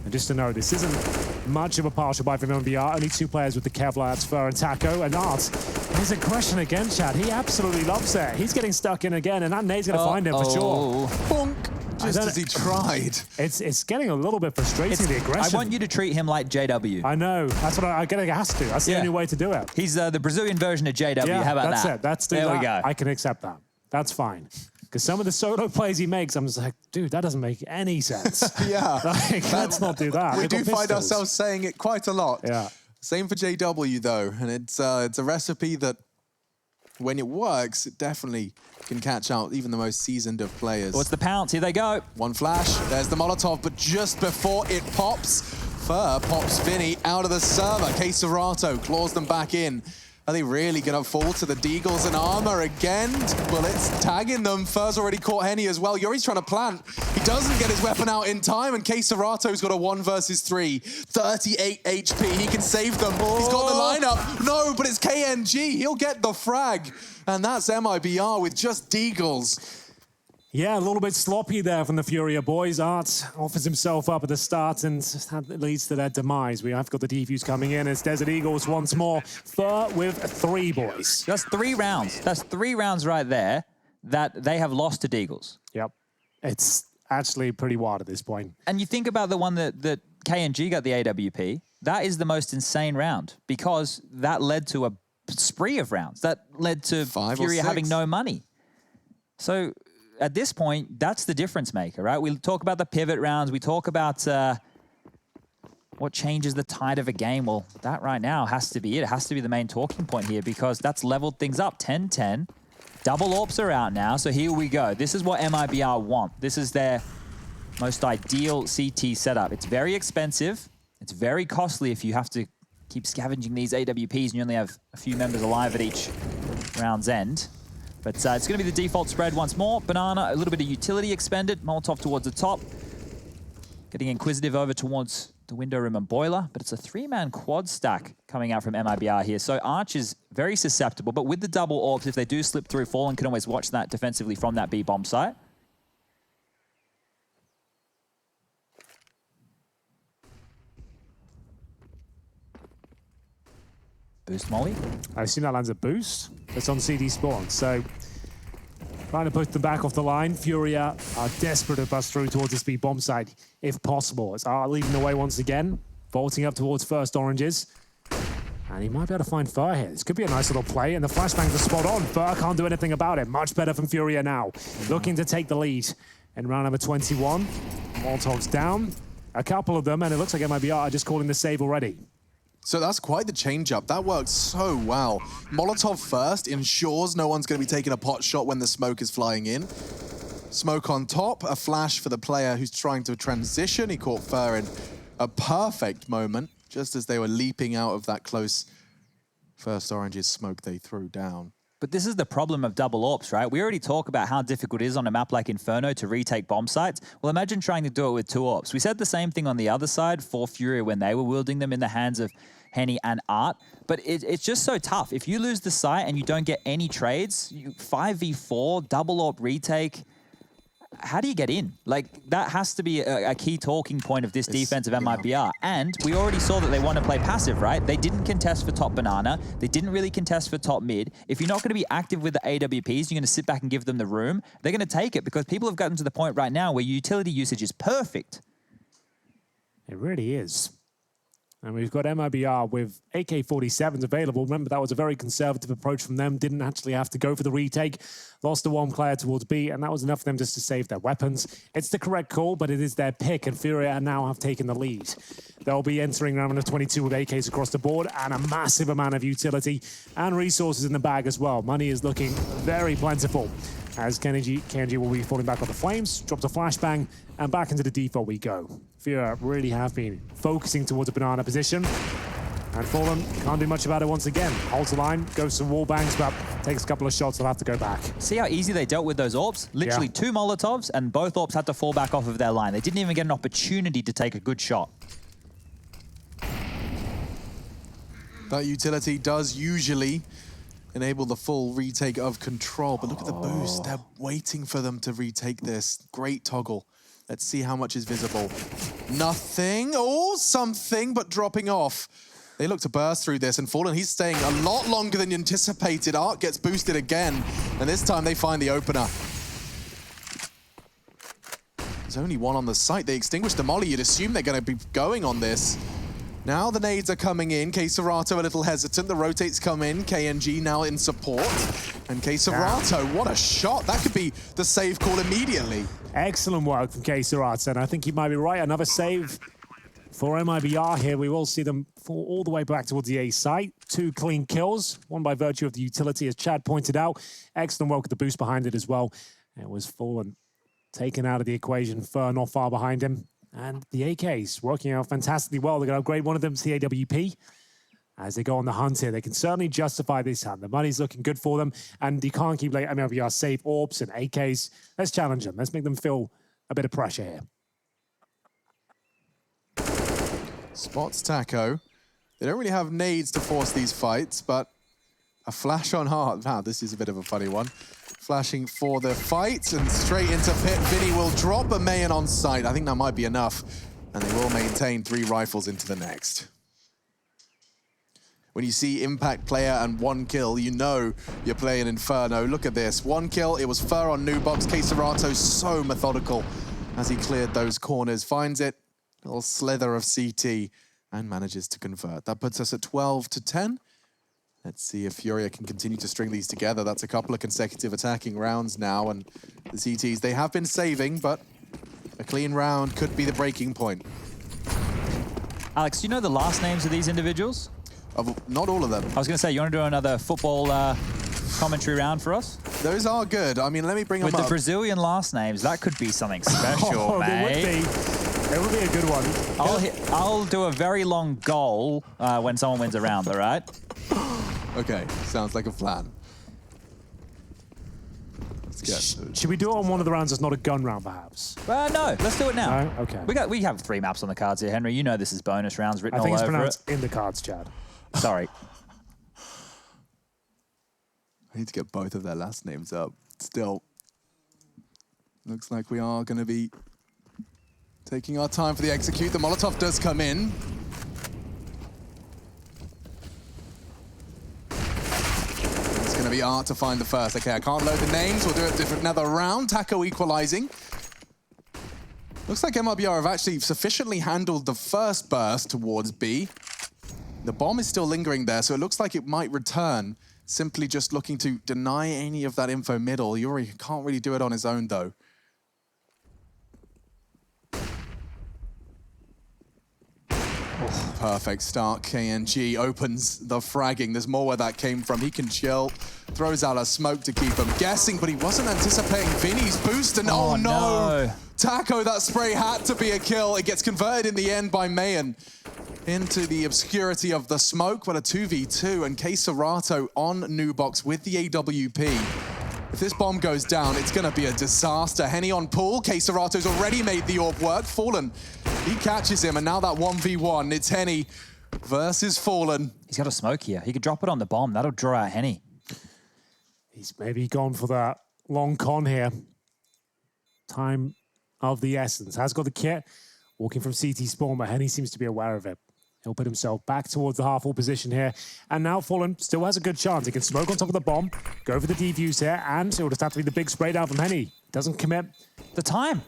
And just to know, this isn't much of a partial buy from MIBR. Only 2 players with the Kevlar, that's Fur and Taco. And Art, there's aggression again, Chad. He absolutely loves it. He's getting stuck in again, and that nade's going to find him for sure. Bonk! Just as he tried. It's getting a little bit frustrating, the aggression. I want you to treat him like JW. I know. That's what I get has to. That's the only way to do it. He's the Brazilian version of JW. Yeah, How about that's that? It. That's there that. we go. I can accept that. That's fine. Because some of the solo plays he makes, I'm just like, dude, that doesn't make any sense. Yeah. Like, let's not do that. We do find ourselves saying it quite a lot. Yeah. Same for JW, though. And it's a recipe that, when it works, it definitely can catch out even the most seasoned of players. What's the pounce? Here they go. One flash, there's the Molotov, but just before it pops, Fur pops Vinny out of the server. K-Serato claws them back in. Are they really going to fall to the Deagles and armor again? Bullets tagging them. Fur's already caught Henny as well. Yuri's trying to plant. He doesn't get his weapon out in time, and K-Serato's got a 1 versus 3. 38 HP. He can save them. He's got the lineup. No, but it's KNG. He'll get the frag. And that's MIBR with just Deagles. Yeah, a little bit sloppy there from the Furia boys. Art offers himself up at the start, and that leads to their demise. We have got the defuse coming in. It's Desert Eagles once more. Fur with 3 boys. That's 3 rounds. That's 3 rounds right there that they have lost to Deagles. Yep. It's actually pretty wild at this point. And you think about the one that KNG got the AWP, that is the most insane round because that led to a spree of rounds. That led to Furia having no money. So at this point, that's the difference maker, right? We talk about the pivot rounds. We talk about what changes the tide of a game. Well, that right now has to be it. It has to be the main talking point here because that's leveled things up 10-10. Double AWPs are out now, so here we go. This is what MIBR want. This is their most ideal CT setup. It's very expensive. It's very costly if you have to keep scavenging these AWPs and you only have a few members alive at each round's end. But it's going to be the default spread once more. Banana, a little bit of utility expended. Molotov towards the top. Getting Inquisitive over towards the window room and boiler. But it's a 3-man quad stack coming out from MIBR here. So Arch is very susceptible. But with the double AWPs, if they do slip through, Fallen can always watch that defensively from that B bomb site. Boost molly. I assume that lands a boost. It's on CD spawn. So trying to push them back off the line. Furia are desperate to bust through towards this B bomb site if possible. It's Art leading the way once again, vaulting up towards first oranges. And he might be able to find Fur here. This could be a nice little play, and the flashbangs are spot on. Fur can't do anything about it. Much better from Furia now. Looking to take the lead in round number 21. Molotov's down. A couple of them, and it looks like MIBR are just calling the save already. So that's quite the change-up. That worked so well. Molotov first ensures no one's going to be taking a pot shot when the smoke is flying in. Smoke on top, a flash for the player who's trying to transition. He caught Fur in a perfect moment, just as they were leaping out of that close first orange's smoke they threw down. But this is the problem of double AWPs, right? We already talk about how difficult it is on a map like Inferno to retake bomb sites. Well, imagine trying to do it with 2 AWPs. We said the same thing on the other side for Furia when they were wielding them in the hands of Henny and Art. But it's just so tough. If you lose the site and you don't get any trades, 5v4, double AWP retake, how do you get in? Like, that has to be a key talking point of this defense of MIBR. And we already saw that they want to play passive, right? They didn't contest for top banana. They didn't really contest for top mid. If you're not going to be active with the AWPs, you're going to sit back and give them the room, they're going to take it because people have gotten to the point right now where utility usage is perfect. It really is. And we've got MIBR with AK-47s available. Remember, that was a very conservative approach from them. Didn't actually have to go for the retake. Lost the 1 player towards B, and that was enough for them just to save their weapons. It's the correct call, but it is their pick, and Furia now have taken the lead. They'll be entering round number 22 with AKs across the board and a massive amount of utility and resources in the bag as well. Money is looking very plentiful as Kenji will be falling back on the flames, drops a flashbang, and back into the default we go. Furia really have been focusing towards a banana position. And Fallen can't do much about it once again. Holds the line, goes to wall bangs, but takes a couple of shots, they'll have to go back. See how easy they dealt with those AWPs? Literally 2 Molotovs, and both AWPs had to fall back off of their line. They didn't even get an opportunity to take a good shot. That utility does usually enable the full retake of control, but look at the boost. They're waiting for them to retake this. Great toggle. Let's see how much is visible. Nothing. Oh, something, but dropping off. They look to burst through this, and Fallen, he's staying a lot longer than anticipated. Art gets boosted again, and this time they find the opener. There's only one on the site. They extinguished the molly. You'd assume they're going to be going on this. Now the nades are coming in. K-Serato a little hesitant. The rotates come in. KNG now in support. And K-Serato, what a shot. That could be the save call immediately. Excellent work from K-Serato, and I think you might be right. Another save for MIBR here. We will see them fall all the way back towards the A site. 2 clean kills, one by virtue of the utility, as Chad pointed out. Excellent work with the boost behind it as well. It was Fallen taken out of the equation. Fur not far behind him. And the AKs working out fantastically well. They're going to upgrade one of them to the AWP. As they go on the hunt here, they can certainly justify this hunt. The money's looking good for them, and you can't keep letting MIBR safe AWPs and AKs. Let's challenge them. Let's make them feel a bit of pressure here. Spots Taco. They don't really have nades to force these fights, but a flash on Heart. Wow, this is a bit of a funny one. Flashing for the fight, and straight into pit. Vinny will drop a Mayan on site. I think that might be enough, and they will maintain 3 rifles into the next. When you see impact player and 1 kill, you know you're playing Inferno. Look at this, 1 kill. It was Fur on Nubox. K-Serato so methodical as he cleared those corners. Finds it, a little slither of CT, and manages to convert. That puts us at 12-10. Let's see if Furia can continue to string these together. That's a couple of consecutive attacking rounds now, and the CTs, they have been saving, but a clean round could be the breaking point. Alex, do you know the last names of these individuals? Not all of them. I was going to say, you want to do another football commentary round for us? Those are good. I mean, let me bring With them the up. Brazilian last names, that could be something special, Oh, mate. It would be a good one. I'll do a very long goal when someone wins a round, all right? Okay, sounds like a plan. Let's get... Should we do it on one of the rounds that's not a gun round, perhaps? No, let's do it now. No? Okay. We have 3 maps on the cards here, Henry. You know this is bonus rounds written I think all it's over pronounced in the cards, Chad. it. Sorry. I need to get both of their last names up. Still, looks like we are going to be taking our time for the execute. The Molotov does come in. It's going to be art to find the first. Okay, I can't load the names. We'll do it different another round. Taco equalizing. Looks like MIBR have actually sufficiently handled the first burst towards B. The bomb is still lingering there, so it looks like it might return. Simply just looking to deny any of that info middle. Yuri can't really do it on his own, though. Oh, perfect start. KNG opens the fragging. There's more where that came from. He can chill. Throws out a smoke to keep him guessing, but he wasn't anticipating Vinny's boost. And oh no! Taco, that spray had to be a kill. It gets converted in the end by Mayan into the obscurity of the smoke, but a 2v2, and K-Serato on Nubox with the AWP. If this bomb goes down, it's gonna be a disaster. Henny on pool, K-Serato's already made the AWP work. Fallen, he catches him, and now that 1v1, it's Henny versus Fallen. He's got a smoke here. He could drop it on the bomb. That'll draw out Henny. He's maybe gone for that long con here. Time of the essence. Has got the kit. Walking from CT spawn, but Henny seems to be aware of it. He'll put himself back towards the half-wall position here. And now Fallen still has a good chance. He can smoke on top of the bomb, go for the defuse here, and it will just have to be the big spray down from Henny. Doesn't commit. The time.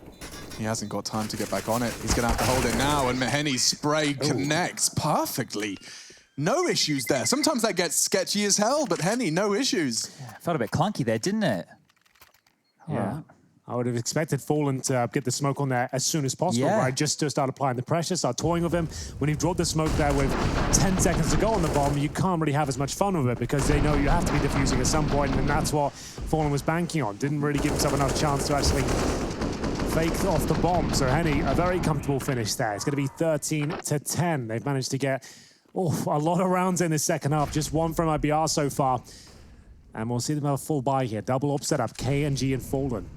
He hasn't got time to get back on it. He's gonna have to hold it now, and Henny's spray connects perfectly. No issues there. Sometimes that gets sketchy as hell, but Henny, no issues. Yeah, felt a bit clunky there, didn't it? Yeah. I would have expected Fallen to get the smoke on there as soon as possible, right? Just to start applying the pressure, start toying with him. When you've dropped the smoke there with 10 seconds to go on the bomb, you can't really have as much fun with it because they know you have to be defusing at some point, and that's what Fallen was banking on. Didn't really give himself enough chance to actually fake off the bomb. So Henny, a very comfortable finish there. It's going to be 13-10. They've managed to get a lot of rounds in the second half. Just one from MIBR so far. And we'll see them have a full buy here. Double up setup, KNG and Fallen.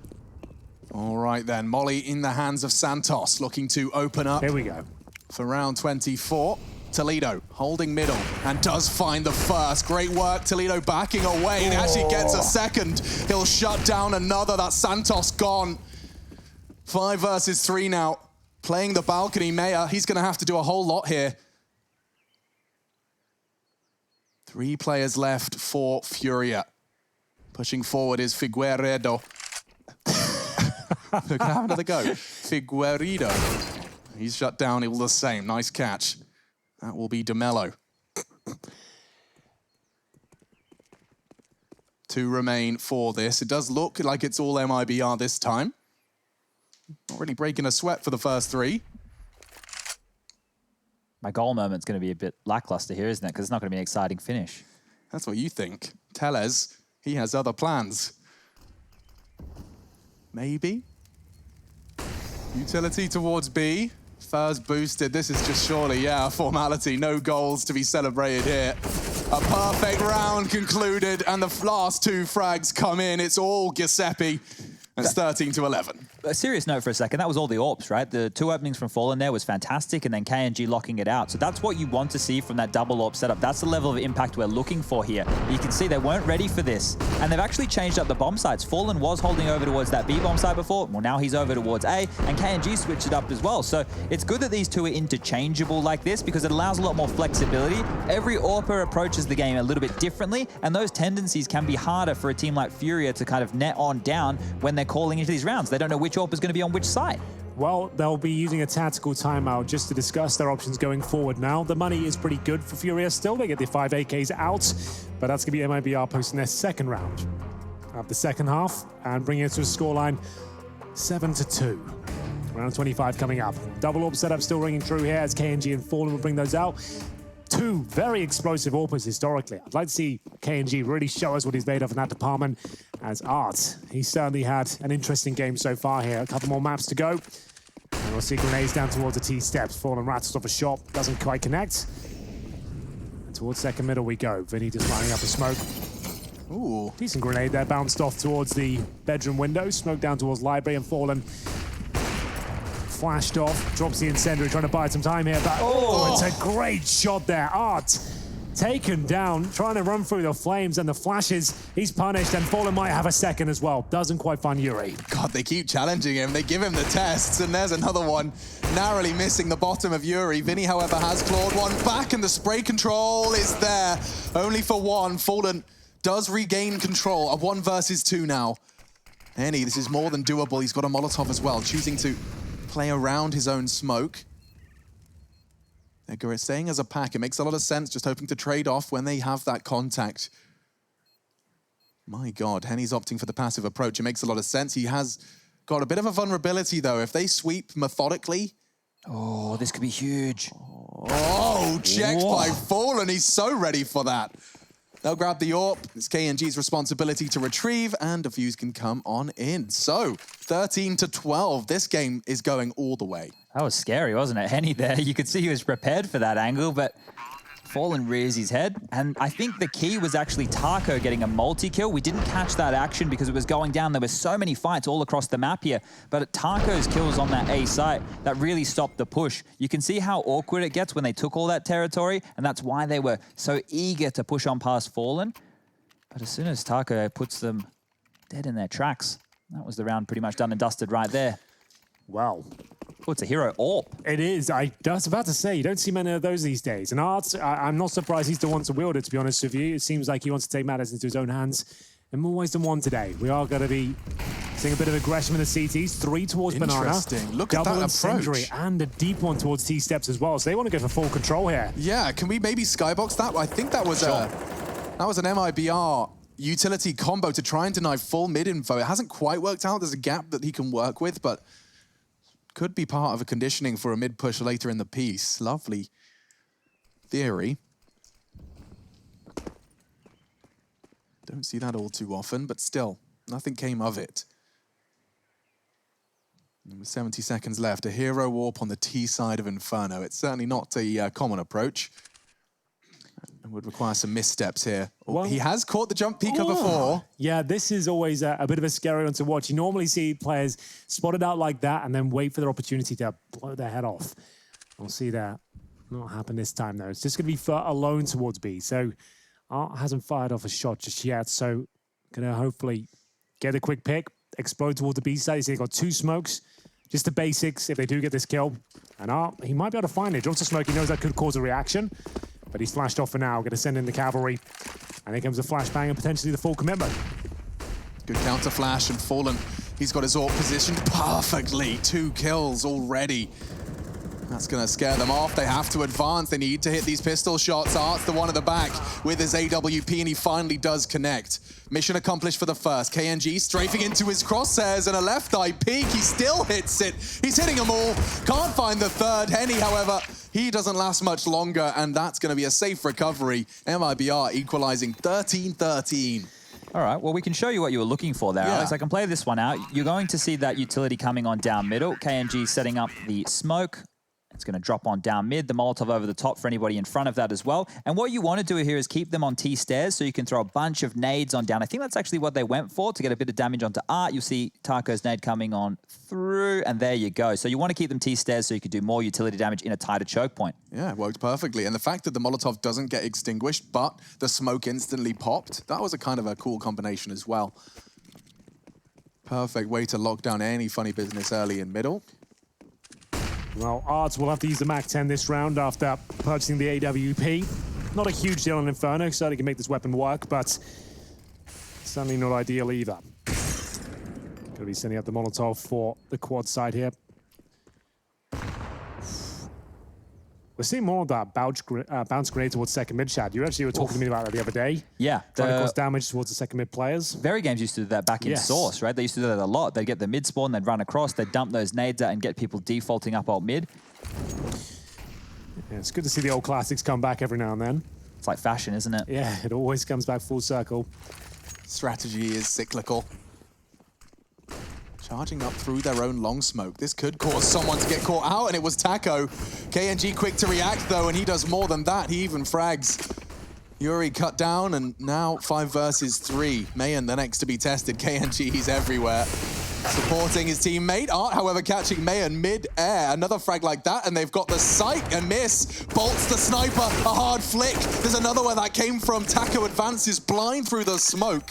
All right then, Molly in the hands of Santos, looking to open up. Here we go. For round 24. Toledo holding middle and does find the first. Great work, Toledo backing away and actually gets a second. He'll shut down another. That's Santos gone. 5 versus 3 now. Playing the balcony, Maya, he's gonna have to do a whole lot here. 3 players left for Furia. Pushing forward is Figueiredo. We're gonna have another go. Figueiredo. He's shut down all the same. Nice catch. That will be DeMello. 2 remain for this. It does look like it's all MIBR this time. Not really breaking a sweat for the first 3. My goal moment's going to be a bit lackluster here, isn't it? Because it's not going to be an exciting finish. That's what you think. Tellez, he has other plans. Maybe? Utility towards B. First boosted. This is just surely, a formality. No goals to be celebrated here. A perfect round concluded, and the last 2 frags come in. It's all Giuseppe. It's 13-11. A serious note for a second, that was all the AWPs, right? The 2 openings from Fallen there was fantastic, and then KNG locking it out. So that's what you want to see from that double AWP setup. That's the level of impact we're looking for here. You can see they weren't ready for this, and they've actually changed up the bomb sites. Fallen was holding over towards that B bomb site before. Well, now he's over towards A, and KNG switched it up as well. So it's good that these 2 are interchangeable like this because it allows a lot more flexibility. Every AWPer approaches the game a little bit differently, and those tendencies can be harder for a team like Furia to kind of net on down when they're calling into these rounds. They don't know which AWP is going to be on which side. Well, they'll be using a tactical timeout just to discuss their options going forward now. The money is pretty good for Furia still. They get the 5 AKs out, but that's going to be MIBR posting their second round of the second half and bringing it to a scoreline 7-2. Round 25 coming up. Double AWP setup still ringing true here as KNG and Fallen will bring those out. two very explosive AWPers historically. I'd like to see KNG really show us what he's made of in that department. As Art, he certainly had an interesting game so far here. A couple more maps to go. And we'll see grenades down towards the T steps. Fallen rattles off a shot, doesn't quite connect. And towards second middle we go. Vinny just lining up a smoke. Ooh. Decent grenade there, bounced off towards the bedroom window. Smoke down towards library, and Fallen flashed off, drops the incendiary, trying to buy some time here, but it's a great shot there. Art taken down, trying to run through the flames and the flashes. He's punished, and Fallen might have a second as well. Doesn't quite find Yuri. God, they keep challenging him. They give him the tests, and there's another one narrowly missing the bottom of Yuri. Vinny, however, has clawed one back, and the spray control is there. Only for one. Fallen does regain control. A 1 versus 2 now. Henny, this is more than doable. He's got a Molotov as well, choosing to play around his own smoke. They're staying as a pack. It makes a lot of sense, just hoping to trade off when they have that contact. My God, Henny's opting for the passive approach. It makes a lot of sense. He has got a bit of a vulnerability, though. If they sweep methodically... Oh, this could be huge. Oh, checked by Fallen. He's so ready for that. They'll grab the AWP. It's KNG's responsibility to retrieve, and a fuse can come on in. So, 13-12. This game is going all the way. That was scary, wasn't it? Henny there, you could see he was prepared for that angle, but Fallen rears his head. And I think the key was actually Taco getting a multi-kill. We didn't catch that action because it was going down. There were so many fights all across the map here. But Taco's kills on that A site, that really stopped the push. You can see how awkward it gets when they took all that territory, and that's why they were so eager to push on past Fallen. But as soon as Taco puts them dead in their tracks, that was the round pretty much done and dusted right there. Wow. Oh, it's a hero AWP. It is. I was about to say, you don't see many of those these days. And Art, I'm not surprised he's the one to wield it, to be honest with you. It seems like he wants to take matters into his own hands in more ways than one today. We are going to be seeing a bit of aggression in the CTs. 3 towards Banana. Interesting. Look at that approach. Incendiary and a deep one towards T-steps as well. So they want to go for full control here. Yeah, can we maybe skybox that? I think that was an MIBR utility combo to try and deny full mid info. It hasn't quite worked out. There's a gap that he can work with, but could be part of a conditioning for a mid push later in the piece. Lovely theory. Don't see that all too often, but still, nothing came of it. And with 70 seconds left, a hero warp on the T side of Inferno. It's certainly not a common approach. And would require some missteps here. Well, he has caught the jump peeker before. Yeah, this is always a bit of a scary one to watch. You normally see players spotted out like that and then wait for their opportunity to blow their head off. We'll see that not happen this time, though. It's just going to be Fur alone towards B. So Art hasn't fired off a shot just yet. So going to hopefully get a quick pick, explode towards the B side. He's got 2 smokes. Just the basics if they do get this kill. And Art, he might be able to find it. Drops a smoke. He knows that could cause a reaction. But he's flashed off for now. Going to send in the cavalry. And here comes the flashbang and potentially the full commitment. Good counter flash and Fallen. He's got his AWP positioned perfectly. 2 kills already. That's going to scare them off. They have to advance. They need to hit these pistol shots. Art's the one at the back with his AWP, and he finally does connect. Mission accomplished for the first. KNG strafing into his crosshairs and a left eye peek. He still hits it. He's hitting them all. Can't find the third. Henny, however, he doesn't last much longer, and that's going to be a safe recovery. MIBR equalizing 13-13. All right, well, we can show you what you were looking for there, Alex. I can play this one out. You're going to see that utility coming on down middle. KNG setting up the smoke. It's going to drop on down mid, the Molotov over the top for anybody in front of that as well. And what you want to do here is keep them on T stairs so you can throw a bunch of nades on down. I think that's actually what they went for, to get a bit of damage onto Art. You'll see Taco's nade coming on through, and there you go. So you want to keep them T stairs so you can do more utility damage in a tighter choke point. Yeah, it worked perfectly. And the fact that the Molotov doesn't get extinguished, but the smoke instantly popped, that was a kind of a cool combination as well. Perfect way to lock down any funny business early in middle. Well, Arts will have to use the MAC-10 this round after purchasing the AWP. Not a huge deal on Inferno, certainly can make this weapon work, but certainly not ideal either. Gonna be sending out the Molotov for the quad side here. We're seeing more of that bounce grenade towards second mid, Shad. You actually were talking to me about that the other day. Yeah. Trying to cause damage towards the second mid players. Very Games used to do that back in Source, right? They used to do that a lot. They'd get the mid spawn, they'd run across, they'd dump those nades out and get people defaulting up alt mid. Yeah, it's good to see the old classics come back every now and then. It's like fashion, isn't it? Yeah, it always comes back full circle. Strategy is cyclical. Charging up through their own long smoke. This could cause someone to get caught out, and it was Taco. KNG quick to react, though, and he does more than that. He even frags. Yuri cut down, and now 5 versus 3. Mayan, the next to be tested. KNG, he's everywhere. Supporting his teammate. Art, however, catching Mayan mid-air. Another frag like that, and they've got the sight and miss. Bolts the sniper, a hard flick. There's another where that came from. Taco advances blind through the smoke.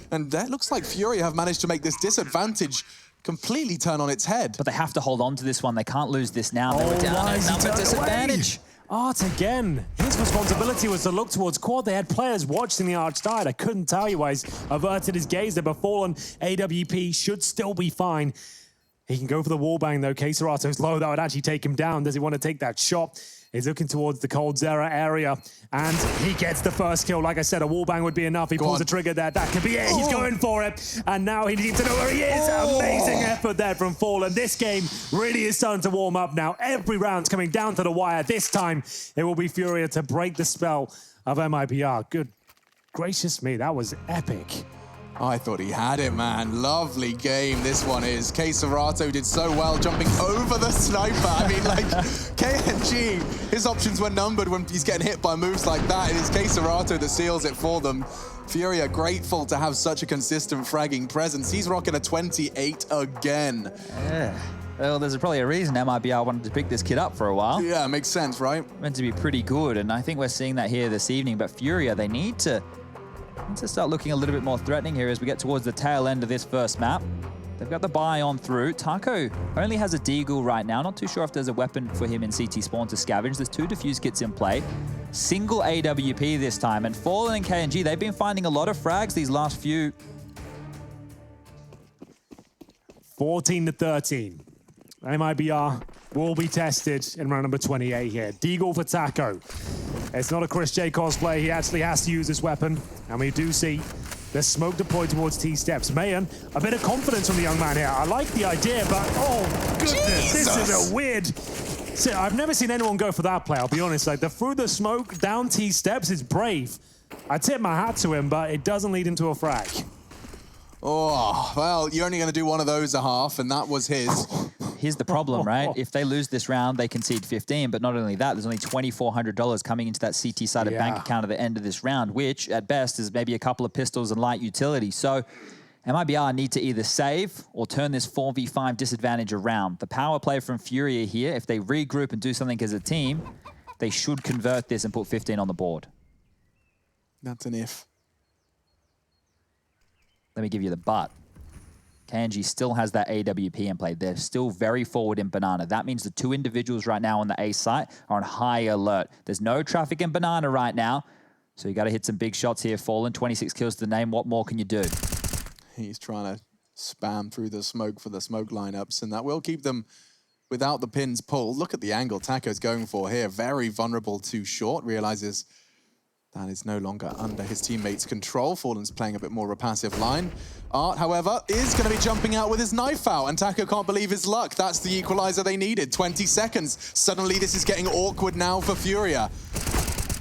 And that looks like Furia have managed to make this disadvantage completely turn on its head. But they have to hold on to this one. They can't lose this now. They were down why at is he number turned disadvantage. away? Art again. His responsibility was to look towards quad. They had players watching the arch died. I couldn't tell you why he's averted his gaze there, but Fallen AWP should still be fine. He can go for the wallbang though. Keserato's low. That would actually take him down. Does he want to take that shot? He's looking towards the Cold Zera area, and he gets the first kill. Like I said, a wallbang would be enough. He pulls the trigger there. That could be it. He's going for it, and now he needs to know where he is. Amazing effort there from Fallen. This game really is starting to warm up now. Every round's coming down to the wire. This time, it will be Furia to break the spell of MIBR. Good gracious me, that was epic. I thought he had it, man. Lovely game this one is. Keserato's did so well jumping over the sniper. I mean, like, KNG, his options were numbered when he's getting hit by moves like that. It is Keserato's that seals it for them. Furia grateful to have such a consistent fragging presence. He's rocking a 28 again. Yeah. Well, there's probably a reason MIBR wanted to pick this kid up for a while. Yeah, makes sense, right? Meant to be pretty good, and I think we're seeing that here this evening. But Furia, they need to start looking a little bit more threatening here as we get towards the tail end of this first map. They've got the buy on through. Taco only has a deagle right now. Not too sure if there's a weapon for him in CT spawn to scavenge. There's 2 defuse kits in play. Single AWP this time. And Fallen and KNG, they've been finding a lot of frags these last few. 14-13. MIBR will be tested in round number 28 here. Deagle for Taco. It's not a Chris J cosplay. He actually has to use this weapon. And we do see the smoke deployed towards T-steps. Mayan, a bit of confidence from the young man here. I like the idea, but oh, goodness, Jesus. This is a weird... So I've never seen anyone go for that play, I'll be honest. Like, through the smoke, down T-steps is brave. I tip my hat to him, but it doesn't lead into a frag. Oh, well, you're only going to do one of those a half, and that was his. Here's the problem, right? If they lose this round, they concede 15. But not only that, there's only $2,400 coming into that CT-sided bank account at the end of this round, which at best is maybe a couple of pistols and light utility. So MIBR need to either save or turn this 4v5 disadvantage around. The power play from Furia here, if they regroup and do something as a team, they should convert this and put 15 on the board. That's an if. Let me give you the but. KNG still has that AWP in play. They're still very forward in Banana. That means the 2 individuals right now on the A site are on high alert. There's no traffic in Banana right now, so you got to hit some big shots here. Fallen, 26 kills to the name. What more can you do? He's trying to spam through the smoke for the smoke lineups, and that will keep them without the pins pulled. Look at the angle Taco's going for here. Very vulnerable to short. Realizes that is no longer under his teammates' control. Fallen's playing a bit more of a passive line. Art, however, is going to be jumping out with his knife out, and Taco can't believe his luck. That's the equalizer they needed. 20 seconds. Suddenly, this is getting awkward now for Furia.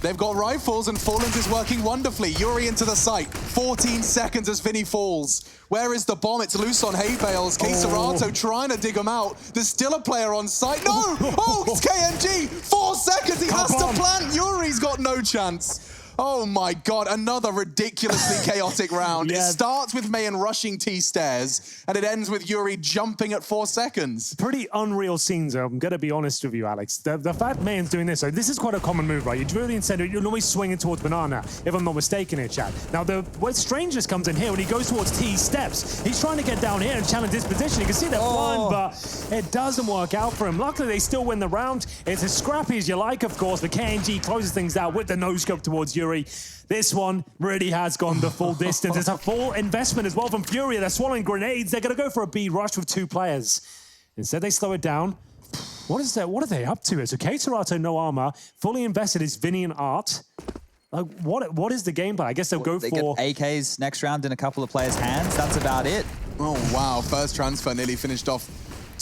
They've got rifles, and Fallen's is working wonderfully. Yuri into the site. 14 seconds as Vinny falls. Where is the bomb? It's loose on hay bales. Keserato trying to dig him out. There's still a player on site. No! Oh, it's KNG! 4 seconds. He has to plant. Yuri's got no chance. Oh my God, another ridiculously chaotic round. It starts with Mayan rushing T-stairs, and it ends with Yuri jumping at 4 seconds. Pretty unreal scenes, I'm going to be honest with you, Alex. The fact Mayan's doing this, so this is quite a common move, right? You're really incentive, you're always swinging towards Banana, if I'm not mistaken here, chat. Now, where strangeness comes in here, when he goes towards T-steps, he's trying to get down here and challenge this position. You can see they're flying, but it doesn't work out for him. Luckily, they still win the round. It's as scrappy as you like, of course, but KNG closes things out with the no-scope towards Yuri. This one really has gone the full distance. It's a full investment as well from Furia. They're swallowing grenades. They're going to go for a B rush with 2 players. Instead, they slow it down. What are they up to? So Keserato, no armor. Fully invested is Vinny and Art. Like, what is the game plan? I guess they'll go they for... get AKs next round in a couple of players' hands. That's about it. Oh, wow. First transfer nearly finished off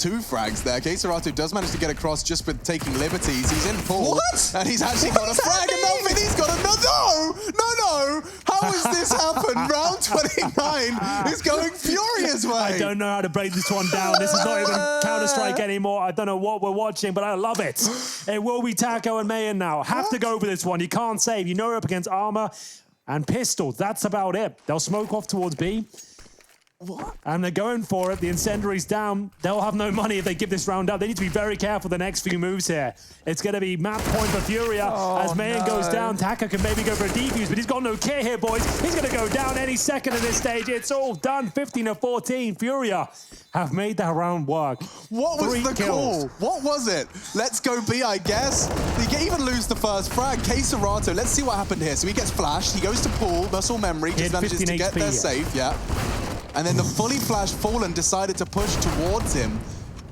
2 frags there. Serato does manage to get across just with taking liberties. He's in pool. What? And he's actually got a frag, and now Vinny's got another. No! How has this happened? Round 29 is going Furia's way. I don't know how to break this one down. This is not even Counter-Strike anymore. I don't know what we're watching, but I love it. It will be Taco and Mayan now. Have to go for this one. You can't save. You know you're up against Armor and Pistol. That's about it. They'll smoke off towards B. What? And they're going for it. The incendiary's down. They'll have no money if they give this round up. They need to be very careful the next few moves here. It's going to be map point for Furia. As Mayan goes down, Taka can maybe go for a defuse, but he's got no kit here, boys. He's going to go down any second in this stage. It's all done. 15-14. Furia have made that round work. What was 3 the kills. call? What was it? Let's go B, I guess. He can even lose the first frag. Serato, let's see what happened here. So he gets flashed. He goes to pool. Muscle memory. Just manages to get there safe. Yeah. And then the fully flashed Fallen decided to push towards him.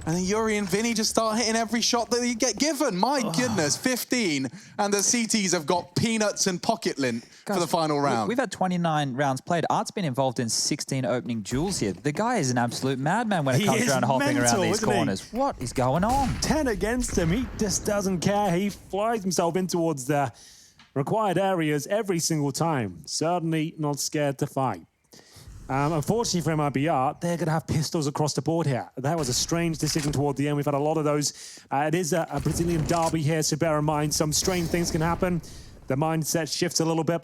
And then Yuri and Vinny just start hitting every shot that you get given. My goodness, 15. And the CTs have got peanuts and pocket lint for the final round. We've had 29 rounds played. Art's been involved in 16 opening duels here. The guy is an absolute madman when it comes around hopping around these corners. What is going on? 10 against him. He just doesn't care. He flies himself in towards the required areas every single time. Certainly not scared to fight. Unfortunately for MIBR, they're going to have pistols across the board here. That was a strange decision toward the end. We've had a lot of those. It is a Brazilian derby here, so bear in mind some strange things can happen. The mindset shifts a little bit.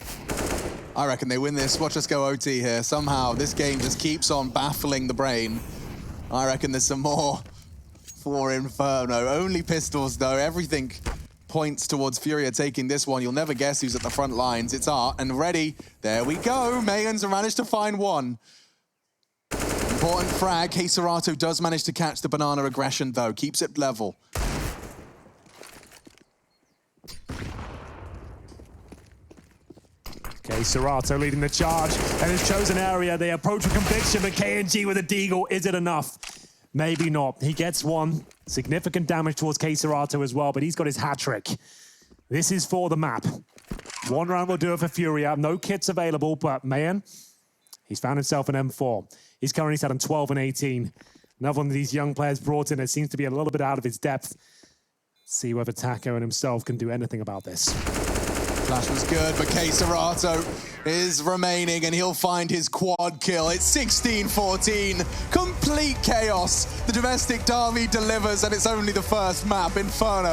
I reckon they win this. Watch us go OT here. Somehow this game just keeps on baffling the brain. I reckon there's some more for Inferno. Only pistols, though. Everything points towards Furia taking this one. You'll never guess who's at the front lines. It's Art and ready. There we go. Mayans have managed to find one. Important frag. Serato does manage to catch the banana aggression, though. Keeps it level. Serato leading the charge and his chosen area. They approach with conviction, but KNG with a deagle. Is it enough? Maybe not. He gets one. Significant damage towards Serato as well, but he's got his hat trick. This is for the map. One round will do it for Furia. No kits available, but Mayan, he's found himself an M4. He's currently sat on 12 and 18. Another one of these young players brought in that seems to be a little bit out of his depth. See whether Taco and himself can do anything about this. Flash was good, but Serato is remaining and he'll find his quad kill. It's 16-14, complete chaos. The domestic derby delivers and it's only the first map. Inferno